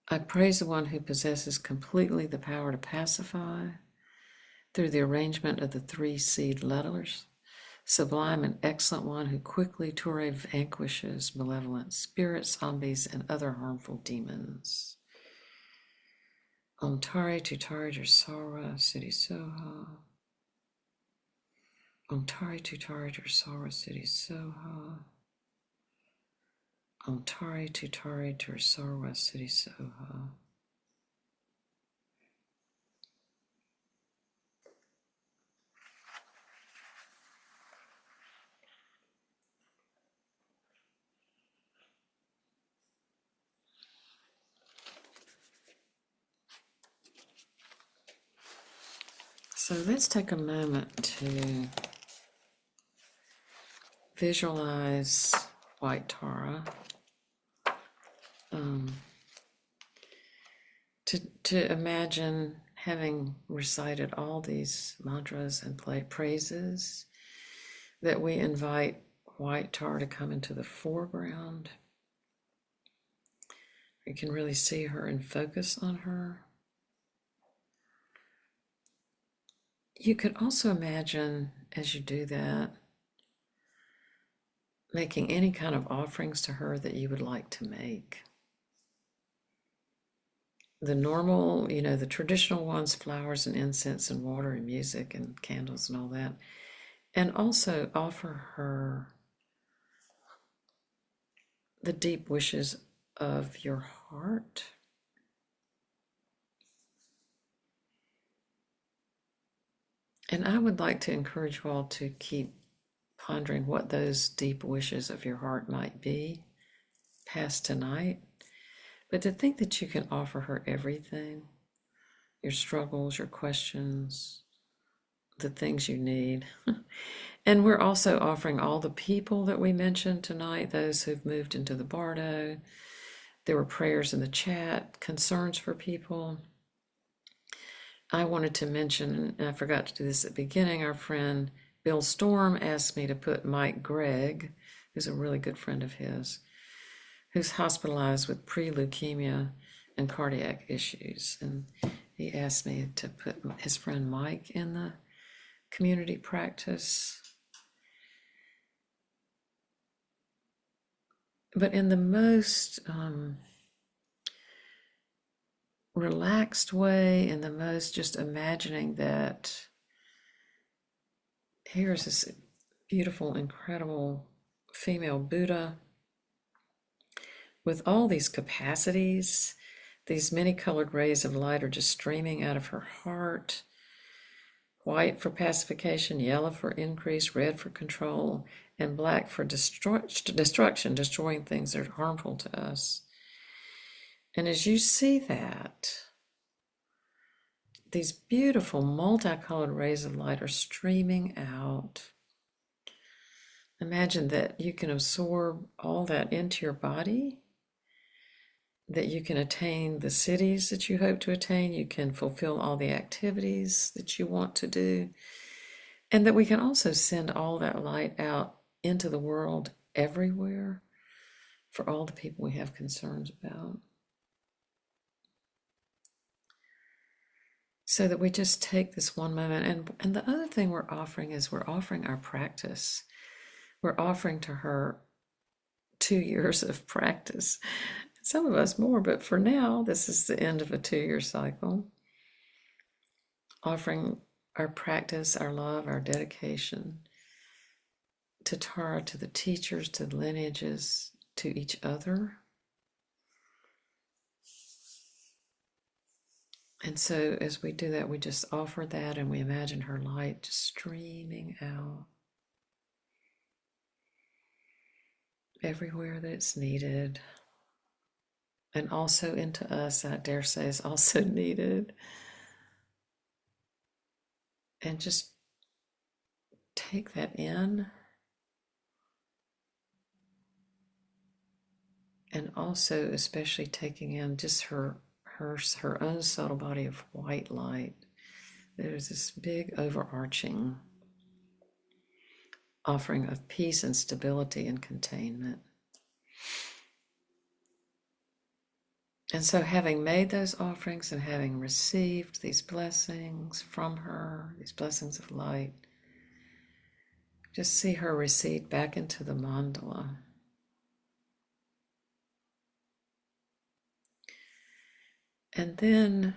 I praise the one who possesses completely the power to pacify through the arrangement of the 3 seed letters. Sublime and excellent one who quickly Ture vanquishes malevolent spirits, zombies, and other harmful demons. Om Tari Tutari Dursara Siddhi Soha. Om Tari Tutari Dursara Siddhi Soha. Om Tari Tutari Dursara Siddhi Soha. So let's take a moment to visualize white Tara. To imagine having recited all these mantras and praises, that we invite white Tara to come into the foreground. You can really see her and focus on her. You could also imagine, as you do that, making any kind of offerings to her that you would like to make. The normal, the traditional ones, flowers and incense and water and music and candles and all that. And also offer her the deep wishes of your heart. And I would like to encourage you all to keep pondering what those deep wishes of your heart might be past tonight, but to think that you can offer her everything, your struggles, your questions, the things you need. And we're also offering all the people that we mentioned tonight, those who've moved into the Bardo. There were prayers in the chat, concerns for people. I wanted to mention, and I forgot to do this at the beginning, our friend Bill Storm asked me to put Mike Gregg, who's a really good friend of his, who's hospitalized with pre-leukemia and cardiac issues. And he asked me to put his friend Mike in the community practice. But in the most relaxed way, in the most just imagining that here's this beautiful, incredible female Buddha with all these capacities. These many colored rays of light are just streaming out of her heart. White for pacification, yellow for increase, red for control, and black for destruction, destroying things that are harmful to us. And as you see that, these beautiful multicolored rays of light are streaming out. Imagine that you can absorb all that into your body, that you can attain the cities that you hope to attain, you can fulfill all the activities that you want to do, and that we can also send all that light out into the world everywhere for all the people we have concerns about. So that we just take this one moment. And the other thing we're offering is we're offering our practice. We're offering to her 2 years of practice. Some of us more, but for now, this is the end of a 2-year cycle. Offering our practice, our love, our dedication to Tara, to the teachers, to the lineages, to each other. And so as we do that, we just offer that and we imagine her light just streaming out everywhere that it's needed. And also into us, I dare say, is also needed. And just take that in. And also, especially taking in just her own subtle body of white light. There's this big overarching offering of peace and stability and containment. And so having made those offerings and having received these blessings from her, these blessings of light, just see her recede back into the mandala. And then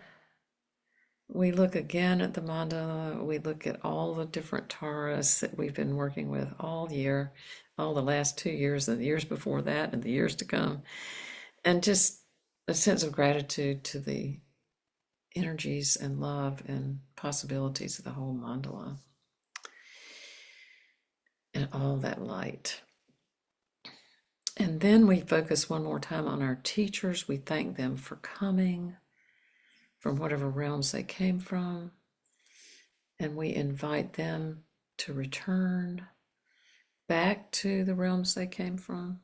we look again at the mandala. We look at all the different taras that we've been working with all year, all the last 2 years and the years before that and the years to come. And just a sense of gratitude to the energies and love and possibilities of the whole mandala and all that light. And then we focus one more time on our teachers. We thank them for coming from whatever realms they came from. And we invite them to return back to the realms they came from,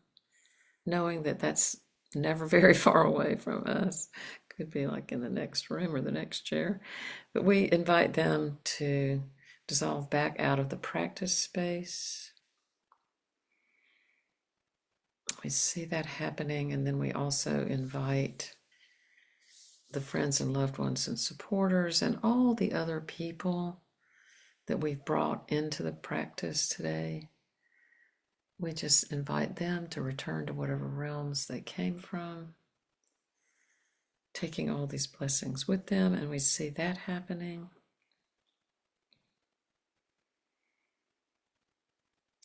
knowing that that's never very far away from us. Could be like in the next room or the next chair. But we invite them to dissolve back out of the practice space. We see that happening, and then we also invite the friends and loved ones and supporters and all the other people that we've brought into the practice today. We just invite them to return to whatever realms they came from, taking all these blessings with them, and we see that happening.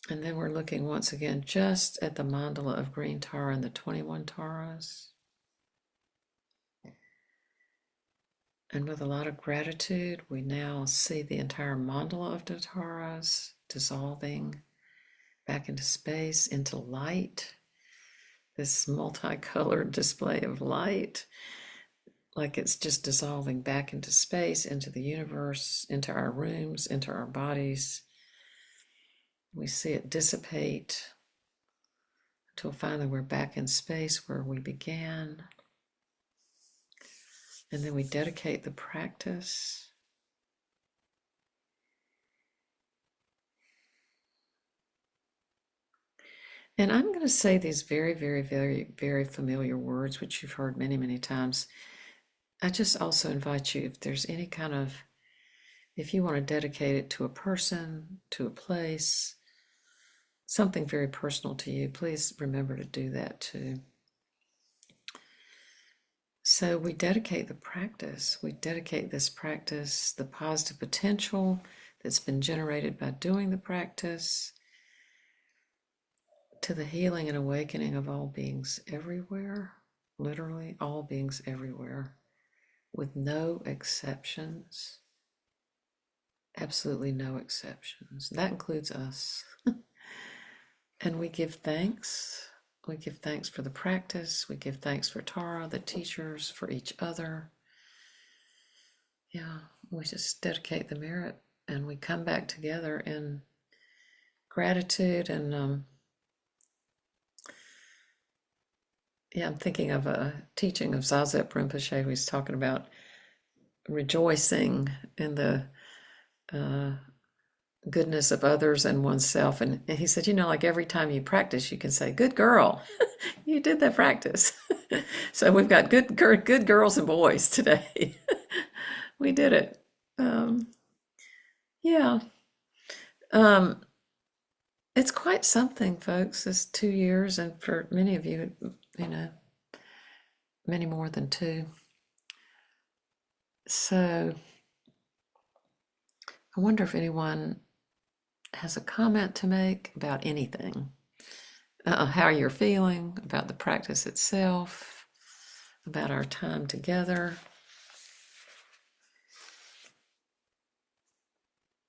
And then we're looking once again just at the mandala of green Tara and the 21 Taras. And with a lot of gratitude, we now see the entire mandala of the Taras dissolving back into space, into light. This multicolored display of light, like it's just dissolving back into space, into the universe, into our rooms, into our bodies. We see it dissipate until finally we're back in space where we began. And then we dedicate the practice. And I'm going to say these very, very, very, very familiar words, which you've heard many, many times. I just also invite you, if there's any kind of, if you want to dedicate it to a person, to a place, something very personal to you, please remember to do that too. So we dedicate the practice. We dedicate this practice, the positive potential that's been generated by doing the practice, to the healing and awakening of all beings everywhere, literally all beings everywhere, with no exceptions, absolutely no exceptions. That includes us. And we give thanks. We give thanks for the practice. We give thanks for Tara, the teachers, for each other. Yeah, we just dedicate the merit and we come back together in gratitude. And yeah, I'm thinking of a teaching of Zazep Rinpoche. He's talking about rejoicing in the goodness of others and oneself. And he said, like every time you practice, you can say, "Good girl, you did that practice." So we've got good girls and boys today. We did it. Yeah. It's quite something, folks. This 2 years, and for many of you, many more than two. So I wonder if anyone has a comment to make about anything, how you're feeling about the practice itself, about our time together.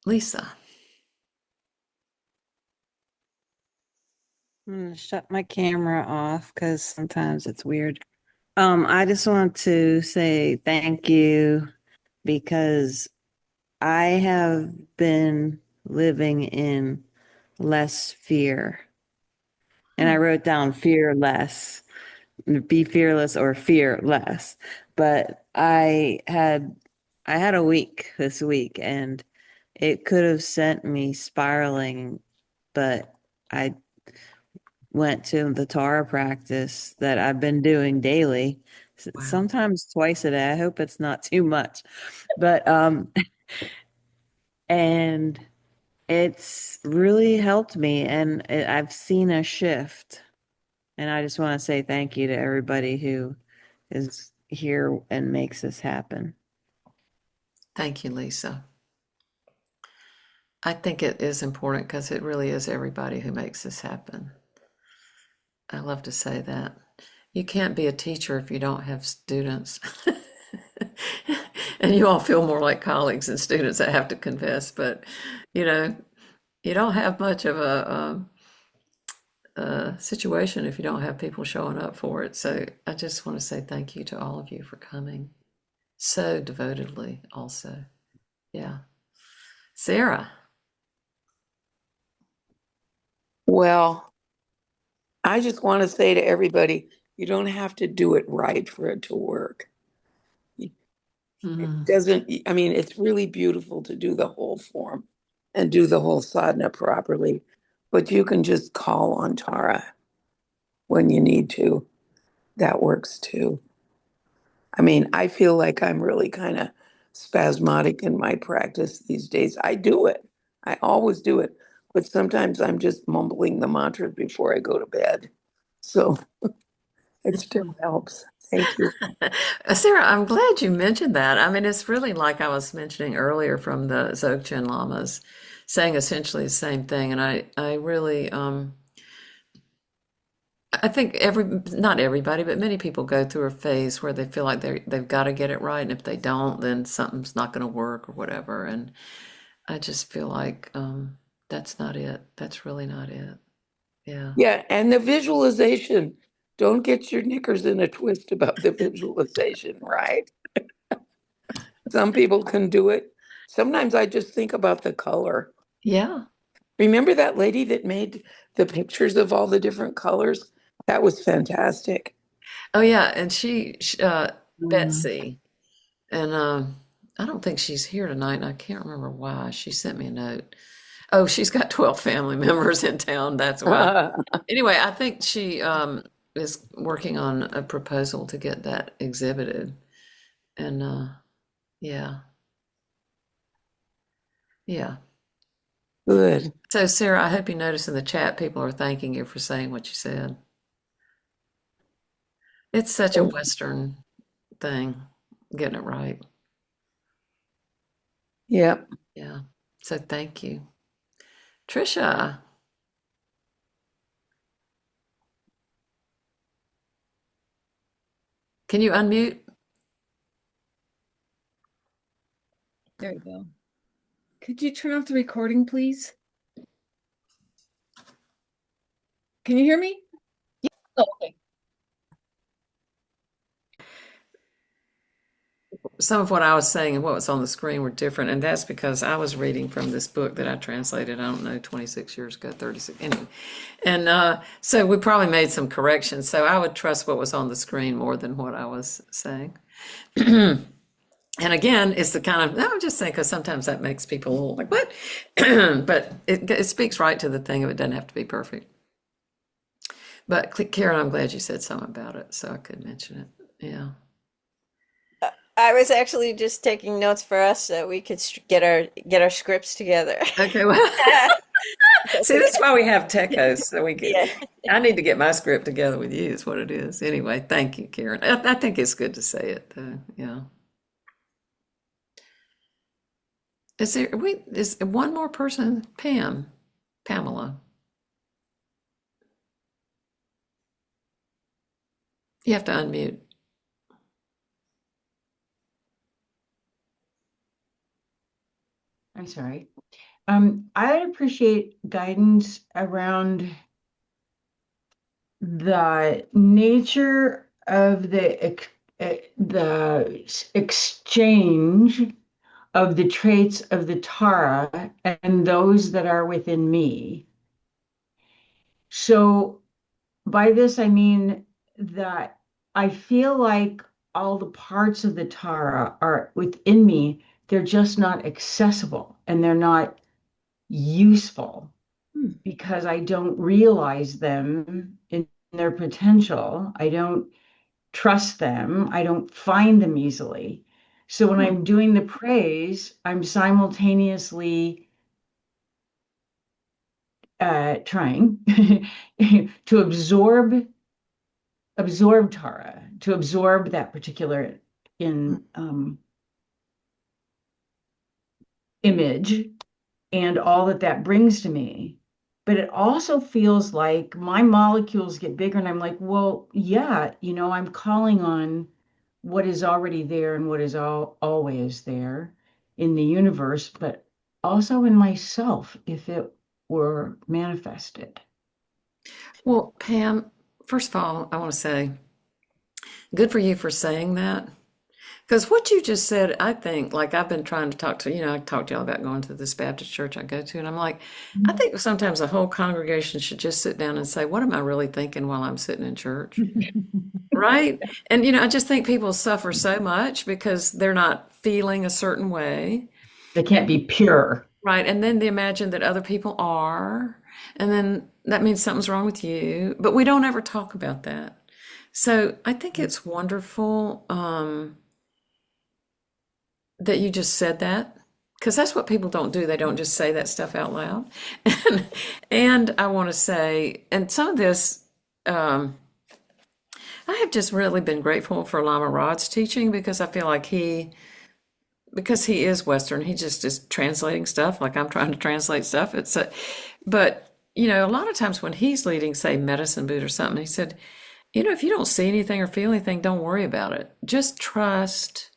Lisa. I'm gonna shut my camera off because sometimes it's weird. I just want to say thank you because I have been living in less fear. And I wrote down fear less, be fearless or fear less. But I had a week this week and it could have sent me spiraling, but I went to the Tara practice that I've been doing daily, Wow. sometimes twice a day. I hope it's not too much, but and it's really helped me, and I've seen a shift. And I just want to say thank you to everybody who is here and makes this happen. Thank you, Lisa. I think it is important because it really is everybody who makes this happen. I love to say that. You can't be a teacher if you don't have students. And you all feel more like colleagues than students, I have to confess. But, you don't have much of a situation if you don't have people showing up for it. So I just want to say thank you to all of you for coming so devotedly also. Yeah. Sarah. Well, I just want to say to everybody, you don't have to do it right for it to work. It doesn't, it's really beautiful to do the whole form and do the whole sadhana properly, but you can just call on Tara when you need to. That works too. I feel like I'm really kind of spasmodic in my practice these days. I do it. I always do it. But sometimes I'm just mumbling the mantra before I go to bed. So it still helps. Thank you. Sarah, I'm glad you mentioned that. It's really like I was mentioning earlier from the Dzogchen Lamas, saying essentially the same thing. And I really, I think not everybody, but many people go through a phase where they feel like they've got to get it right. And if they don't, then something's not going to work or whatever. And I just feel like that's not it. That's really not it. Yeah. Yeah, and the visualization. Don't get your knickers in a twist about the visualization, right? Some people can do it. Sometimes I just think about the color. Yeah. Remember that lady that made the pictures of all the different colors? That was fantastic. Oh, yeah. And Betsy, and I don't think she's here tonight, and I can't remember why. She sent me a note. Oh, she's got 12 family members in town. That's why. Anyway, I think she is working on a proposal to get that exhibited. And yeah. Yeah. Good. So, Sarah, I hope you notice in the chat people are thanking you for saying what you said. It's such a Western thing, getting it right. Yep. Yeah. So thank you. Trisha. Can you unmute? There you go. Could you turn off the recording, please? Can you hear me? Oh, okay. Some of what I was saying and what was on the screen were different, and that's because I was reading from this book that I translated, I don't know, 26 years ago, 36, anyway. And so we probably made some corrections. So I would trust what was on the screen more than what I was saying. And again, it's the kind of, I'm just saying, because sometimes that makes people a little like, what? But it speaks right to the thing of it doesn't have to be perfect. But Karen, I'm glad you said something about it, so I could mention it. Yeah. I was actually just taking notes for us so we could get our scripts together. Okay, well, see, that's why we have tech hosts, so we can. Yeah. I need to get my script together with you, is what it is. Anyway, thank you, Karen. I think it's good to say it, though. Yeah. Is one more person? Pamela. You have to unmute. I'm sorry. I would appreciate guidance around the nature of the exchange of the traits of the Tara and those that are within me. So by this, I mean that I feel like all the parts of the Tara are within me. They're just not accessible and they're not useful because I don't realize them in their potential. I don't trust them. I don't find them easily. So when I'm doing the praise, I'm simultaneously trying to absorb Tara, to absorb that particular image and all that that brings to me. But it also feels like my molecules get bigger, and I'm like, well, yeah, I'm calling on what is already there and what is always there in the universe, but also in myself if it were manifested. Well, Pam, first of all, I want to say good for you for saying that. Because what you just said, I think, like I've been trying to talk to, I talked to y'all about going to this Baptist church I go to, and I'm like, I think sometimes the whole congregation should just sit down and say, what am I really thinking while I'm sitting in church? Right? And, I just think people suffer so much because they're not feeling a certain way. They can't be pure. Right. And then they imagine that other people are, and then that means something's wrong with you. But we don't ever talk about that. So I think it's wonderful. That you just said that, because that's what people don't do. They don't just say that stuff out loud. And I want to say, and some of this, I have just really been grateful for Lama Rod's teaching because I feel like because he is Western, he just is translating stuff like I'm trying to translate stuff. But a lot of times when he's leading, say, medicine boot or something, he said, if you don't see anything or feel anything, don't worry about it. Just trust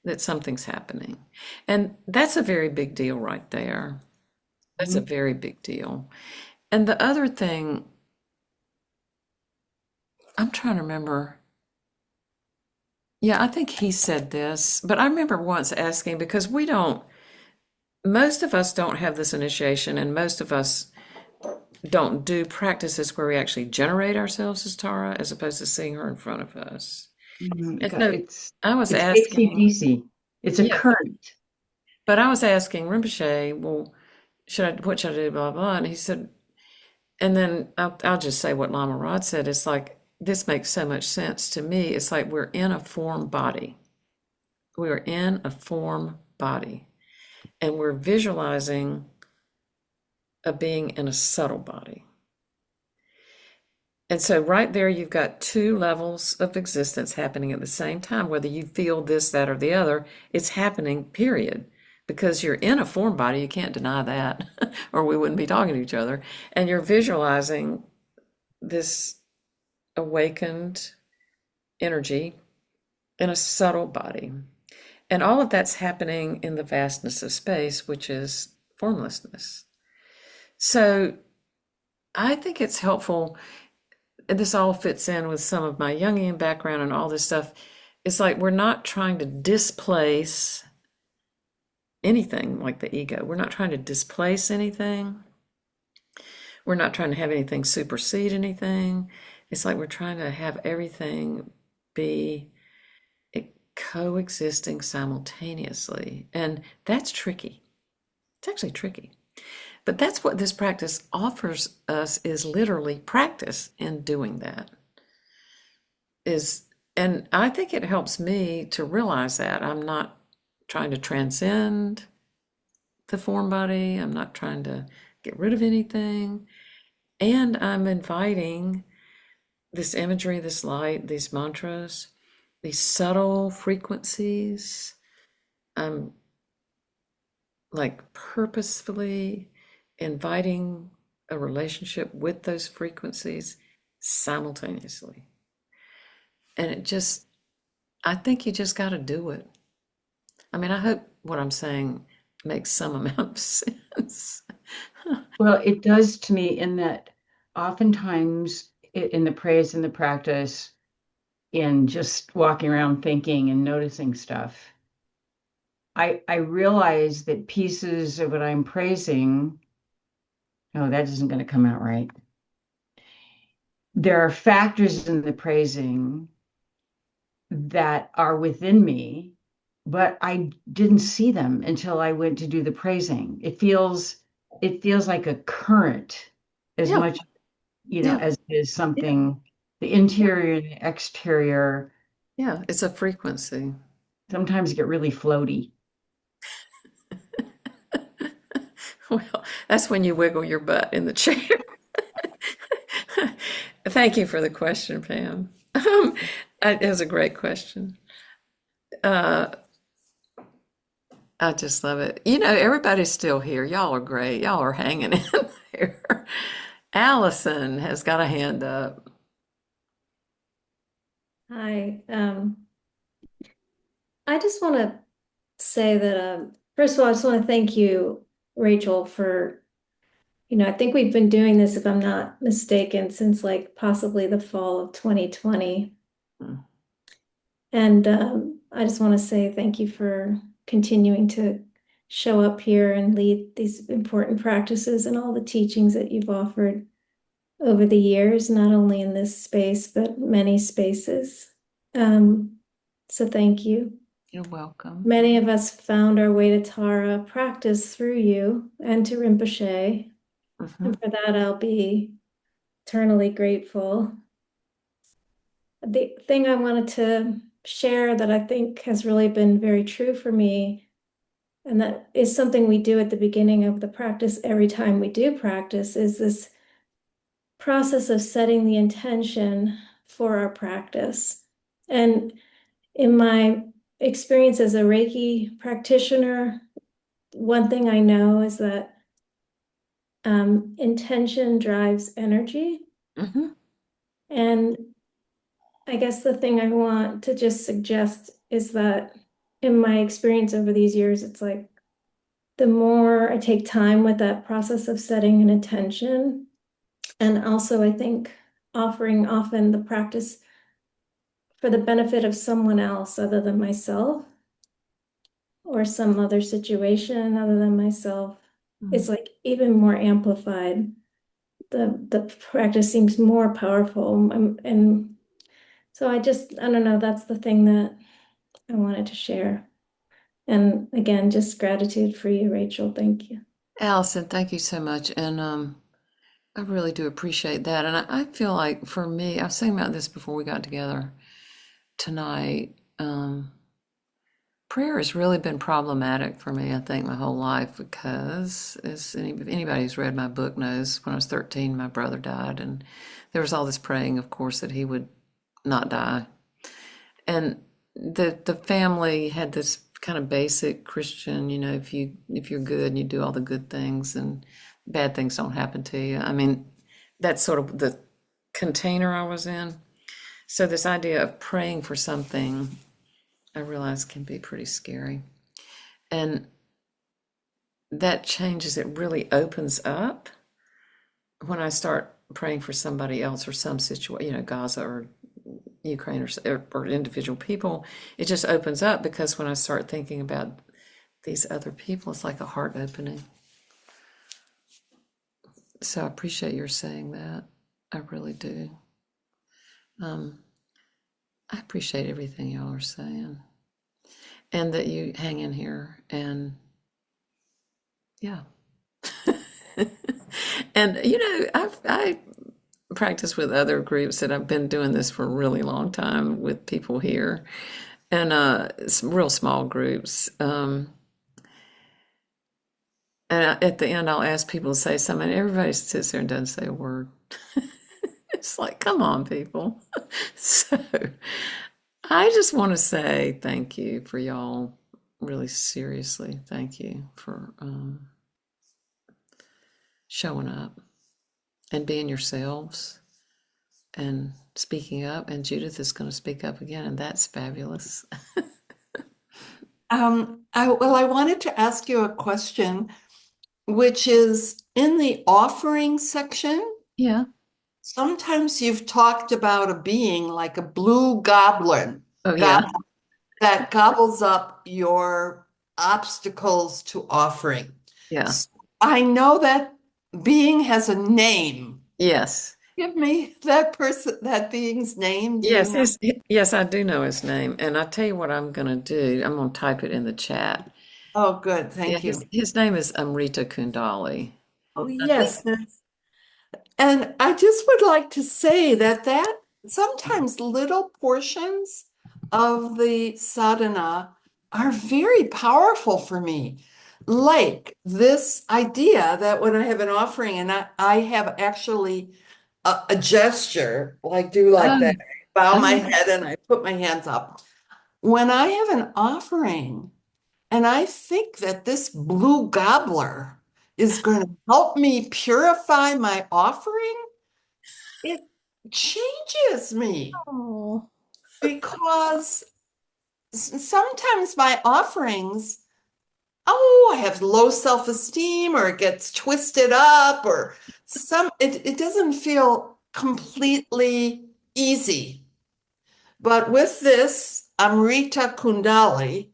that something's happening. And that's a very big deal right there. That's a very big deal. And the other thing, I'm trying to remember. Yeah, I think he said this, but I remember once asking, because most of us don't have this initiation, and most of us don't do practices where we actually generate ourselves as Tara as opposed to seeing her in front of us. And so I was asking, AC/DC. It's a current. But I was asking Rinpoche, well, what should I do, blah, blah. And he said, and then I'll just say what Lama Rod said. It's like, this makes so much sense to me. It's like we're in a form body. We are in a form body. And we're visualizing a being in a subtle body. And so right there, you've got two levels of existence happening at the same time. Whether you feel this, that, or the other, it's happening, period. Because you're in a form body, you can't deny that, or we wouldn't be talking to each other. And you're visualizing this awakened energy in a subtle body. And all of that's happening in the vastness of space, which is formlessness. So I think it's helpful. This all fits in with some of my Jungian background and all this stuff. It's like we're not trying to displace anything like the ego. We're not trying to displace anything. We're not trying to have anything supersede anything. It's like we're trying to have everything be coexisting simultaneously. And that's tricky. It's actually tricky. But that's what this practice offers us, is literally practice in doing that. And I think it helps me to realize that I'm not trying to transcend the form body. I'm not trying to get rid of anything. And I'm inviting this imagery, this light, these mantras, these subtle frequencies. I'm like purposefully inviting a relationship with those frequencies simultaneously. And I think you just got to do it. I mean, I hope what I'm saying makes some amount of sense. Well, it does to me, in that oftentimes in the praise and the practice, in just walking around thinking and noticing stuff, I realize that pieces of what I'm praising, oh, that isn't going to come out right. There are factors in the praising that are within me, but I didn't see them until I went to do the praising. It feels like a current as Yeah. much, Yeah. as it is something, the interior and the exterior. Yeah, it's a frequency. Sometimes get really floaty. Well, that's when you wiggle your butt in the chair. Thank you for the question, Pam. It was a great question. I just love it. Everybody's still here. Y'all are great. Y'all are hanging in there. Allison has got a hand up. Hi. I just want to say that, first of all, I just want to thank you, Rachel, for, I think we've been doing this, if I'm not mistaken, since like possibly the fall of 2020. Mm. And I just want to say thank you for continuing to show up here and lead these important practices and all the teachings that you've offered over the years, not only in this space, but many spaces. So thank you. You're welcome. Many of us found our way to Tara practice through you and to Rinpoche. Mhm. And for that, I'll be eternally grateful. The thing I wanted to share that I think has really been very true for me, and that is something we do at the beginning of the practice every time we do practice, is this process of setting the intention for our practice. And in my experience as a Reiki practitioner, one thing I know is that intention drives energy. Mhm. And I guess the thing I want to just suggest is that in my experience over these years, it's like the more I take time with that process of setting an intention, and also I think offering often the practice for the benefit of someone else other than myself, or some other situation other than myself, it's like even more amplified. The practice seems more powerful. And so I don't know, that's the thing that I wanted to share. And again, just gratitude for you, Rachel. Thank you. Allison, thank you so much. And I really do appreciate that. And I feel like for me, I was saying about this before we got together tonight. prayer has really been problematic for me, I think, my whole life because, anybody who's read my book knows, when I was 13, my brother died, and there was all this praying, of course, that he would not die. And the family had this kind of basic Christian, if you're good and you do all the good things and bad things don't happen to you. I mean, that's sort of the container I was in. So this idea of praying for something, I realize, can be pretty scary. And that changes, it really opens up when I start praying for somebody else or some situation, Gaza or Ukraine or individual people. It just opens up because when I start thinking about these other people, it's like a heart opening. So I appreciate your saying that. I really do. I appreciate everything y'all are saying, and that you hang in here, and yeah. And I practice with other groups that I've been doing this for a really long time with people here, and some real small groups. And at the end, I'll ask people to say something. Everybody sits there and doesn't say a word. It's like, come on, people. So I just want to say thank you for y'all. Really seriously, thank you for showing up and being yourselves and speaking up. And Judith is going to speak up again, and that's fabulous. I wanted to ask you a question, which is in the offering section. Yeah. Sometimes you've talked about a being like a blue goblin. Oh, yeah. That gobbles up your obstacles to offering. Yeah. So I know that being has a name. Yes. Give me that being's name. Do Yes. you know? Yes, I do know his name. And I tell you what I'm going to do. I'm going to type it in the chat. Oh, good. Yeah, Thank you. his name is Amrita Kundali. Oh, yes. And I just would like to say that sometimes little portions of the sadhana are very powerful for me. Like this idea that when I have an offering and I have actually a gesture, like do like that, bow my head and I put my hands up. When I have an offering and I think that this blue gobbler is going to help me purify my offering, it changes me Oh. because sometimes my offerings, I have low self-esteem or it gets twisted up or it doesn't feel completely easy. But with this Amrita Kundali,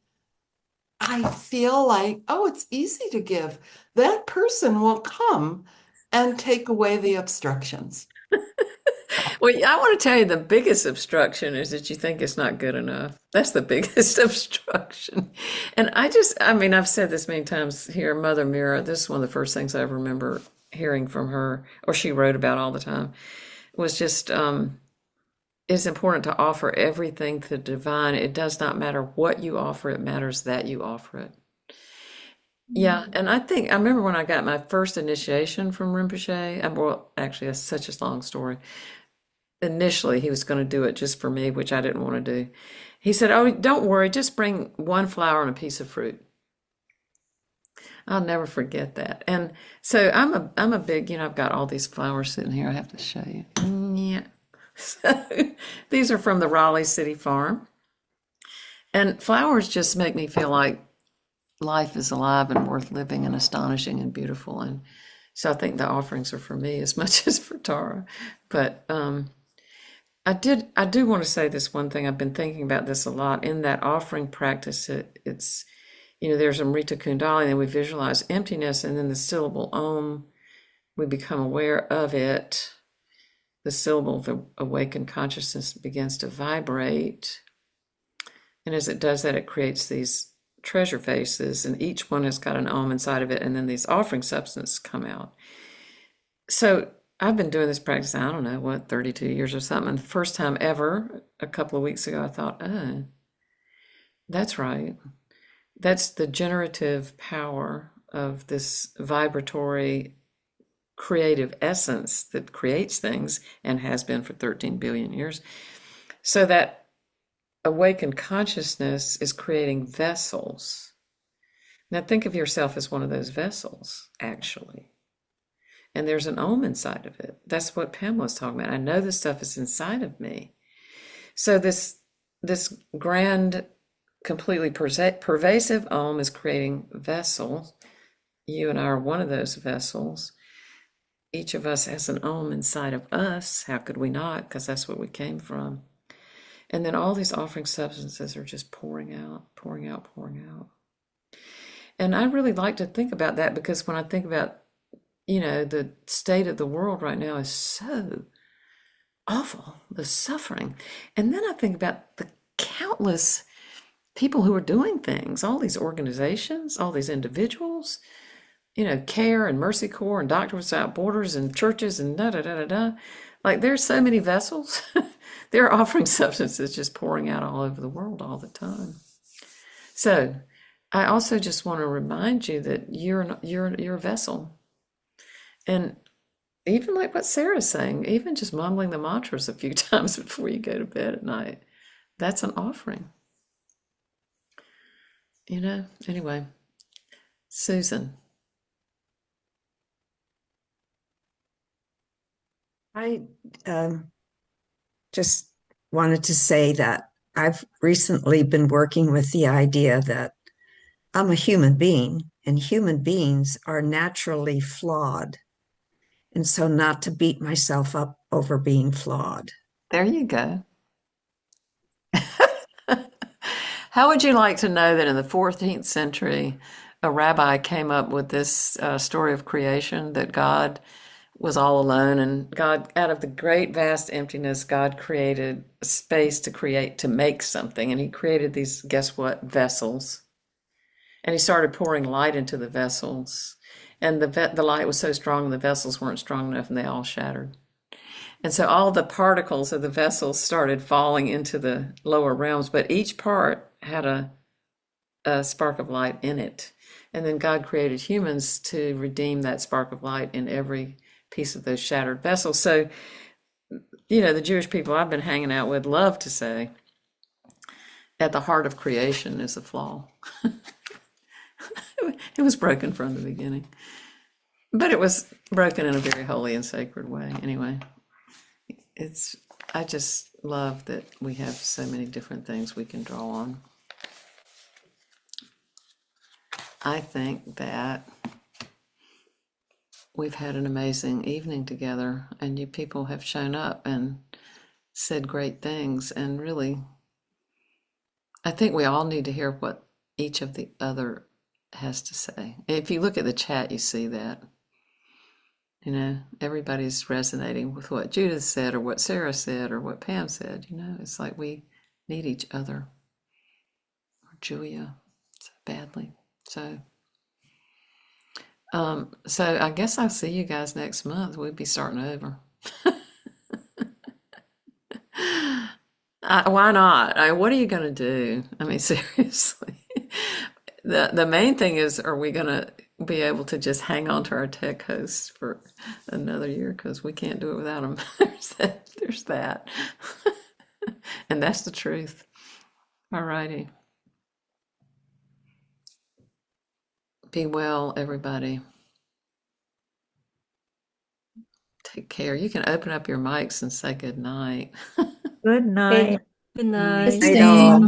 I feel like, oh, it's easy to give. That person will come and take away the obstructions. Well, I want to tell you the biggest obstruction is that you think it's not good enough. That's the biggest obstruction. And I've said this many times here, Mother Mira, this is one of the first things I ever remember hearing from her, or she wrote about all the time, was just, it's important to offer everything to the divine. It does not matter what you offer, it matters that you offer it. Yeah, and I remember when I got my first initiation from Rinpoche, well, actually, that's such a long story. Initially, he was going to do it just for me, which I didn't want to do. He said, "Oh, don't worry, just bring one flower and a piece of fruit." I'll never forget that. And so I'm a big, I've got all these flowers sitting here. I have to show you. Yeah. So these are from the Raleigh City Farm. And flowers just make me feel like life is alive and worth living and astonishing and beautiful. And so I think the offerings are for me as much as for Tara. But I do want to say this one thing. I've been thinking about this a lot. In that offering practice, it's, there's Amrita Kundali, and then we visualize emptiness, and then the syllable Om, we become aware of it. The syllable of the awakened consciousness begins to vibrate. And as it does that, it creates these treasure faces, and each one has got an Om inside of it, and then these offering substances come out. So I've been doing this practice, I don't know, 32 years or something. And the first time ever, a couple of weeks ago, I thought, oh, that's right. That's the generative power of this vibratory creative essence that creates things and has been for 13 billion years. So that awakened consciousness is creating vessels. Now think of yourself as one of those vessels, actually. And there's an Om inside of it. That's what Pamela's talking about. I know this stuff is inside of me. So this grand, completely pervasive Om is creating vessels. You and I are one of those vessels. Each of us has an Om inside of us. How could we not? Because that's what we came from. And then all these offering substances are just pouring out, pouring out, pouring out. And I really like to think about that, because when I think about, the state of the world right now is so awful, the suffering. And then I think about the countless people who are doing things, all these organizations, all these individuals, CARE and Mercy Corps and Doctors Without Borders and churches and da-da-da-da-da. Like, there's so many vessels. There are offering substances just pouring out all over the world all the time. So I also just want to remind you that you're a vessel. And even like what Sarah's saying, even just mumbling the mantras a few times before you go to bed at night, that's an offering. Anyway, Susan. I just wanted to say that I've recently been working with the idea that I'm a human being, and human beings are naturally flawed. And so not to beat myself up over being flawed. There you go. How would you like to know that in the 14th century, a rabbi came up with this story of creation, that God was all alone, and God, out of the great vast emptiness, God created a space to make something, and he created these, guess what, vessels. And he started pouring light into the vessels, and the light was so strong the vessels weren't strong enough, and they all shattered. And so all the particles of the vessels started falling into the lower realms, but each part had a spark of light in it. And then God created humans to redeem that spark of light in every piece of those shattered vessels. So, the Jewish people I've been hanging out with love to say, at the heart of creation is a flaw. It was broken from the beginning, but it was broken in a very holy and sacred way. Anyway, I just love that we have so many different things we can draw on. I think that we've had an amazing evening together, and you people have shown up and said great things. And really, I think we all need to hear what each of the other has to say. If you look at the chat, you see that. Everybody's resonating with what Judith said, or what Sarah said, or what Pam said. It's like we need each other, or Julia, so badly. So I guess I'll see you guys next month. We'll be starting over. Why not? What are you going to do? I mean, seriously. The main thing is, are we going to be able to just hang on to our tech hosts for another year? Because we can't do it without them. There's that. And that's the truth. All righty. Be well, everybody. Take care. You can open up your mics and say good night. Good night. Good night. Good night. Night all.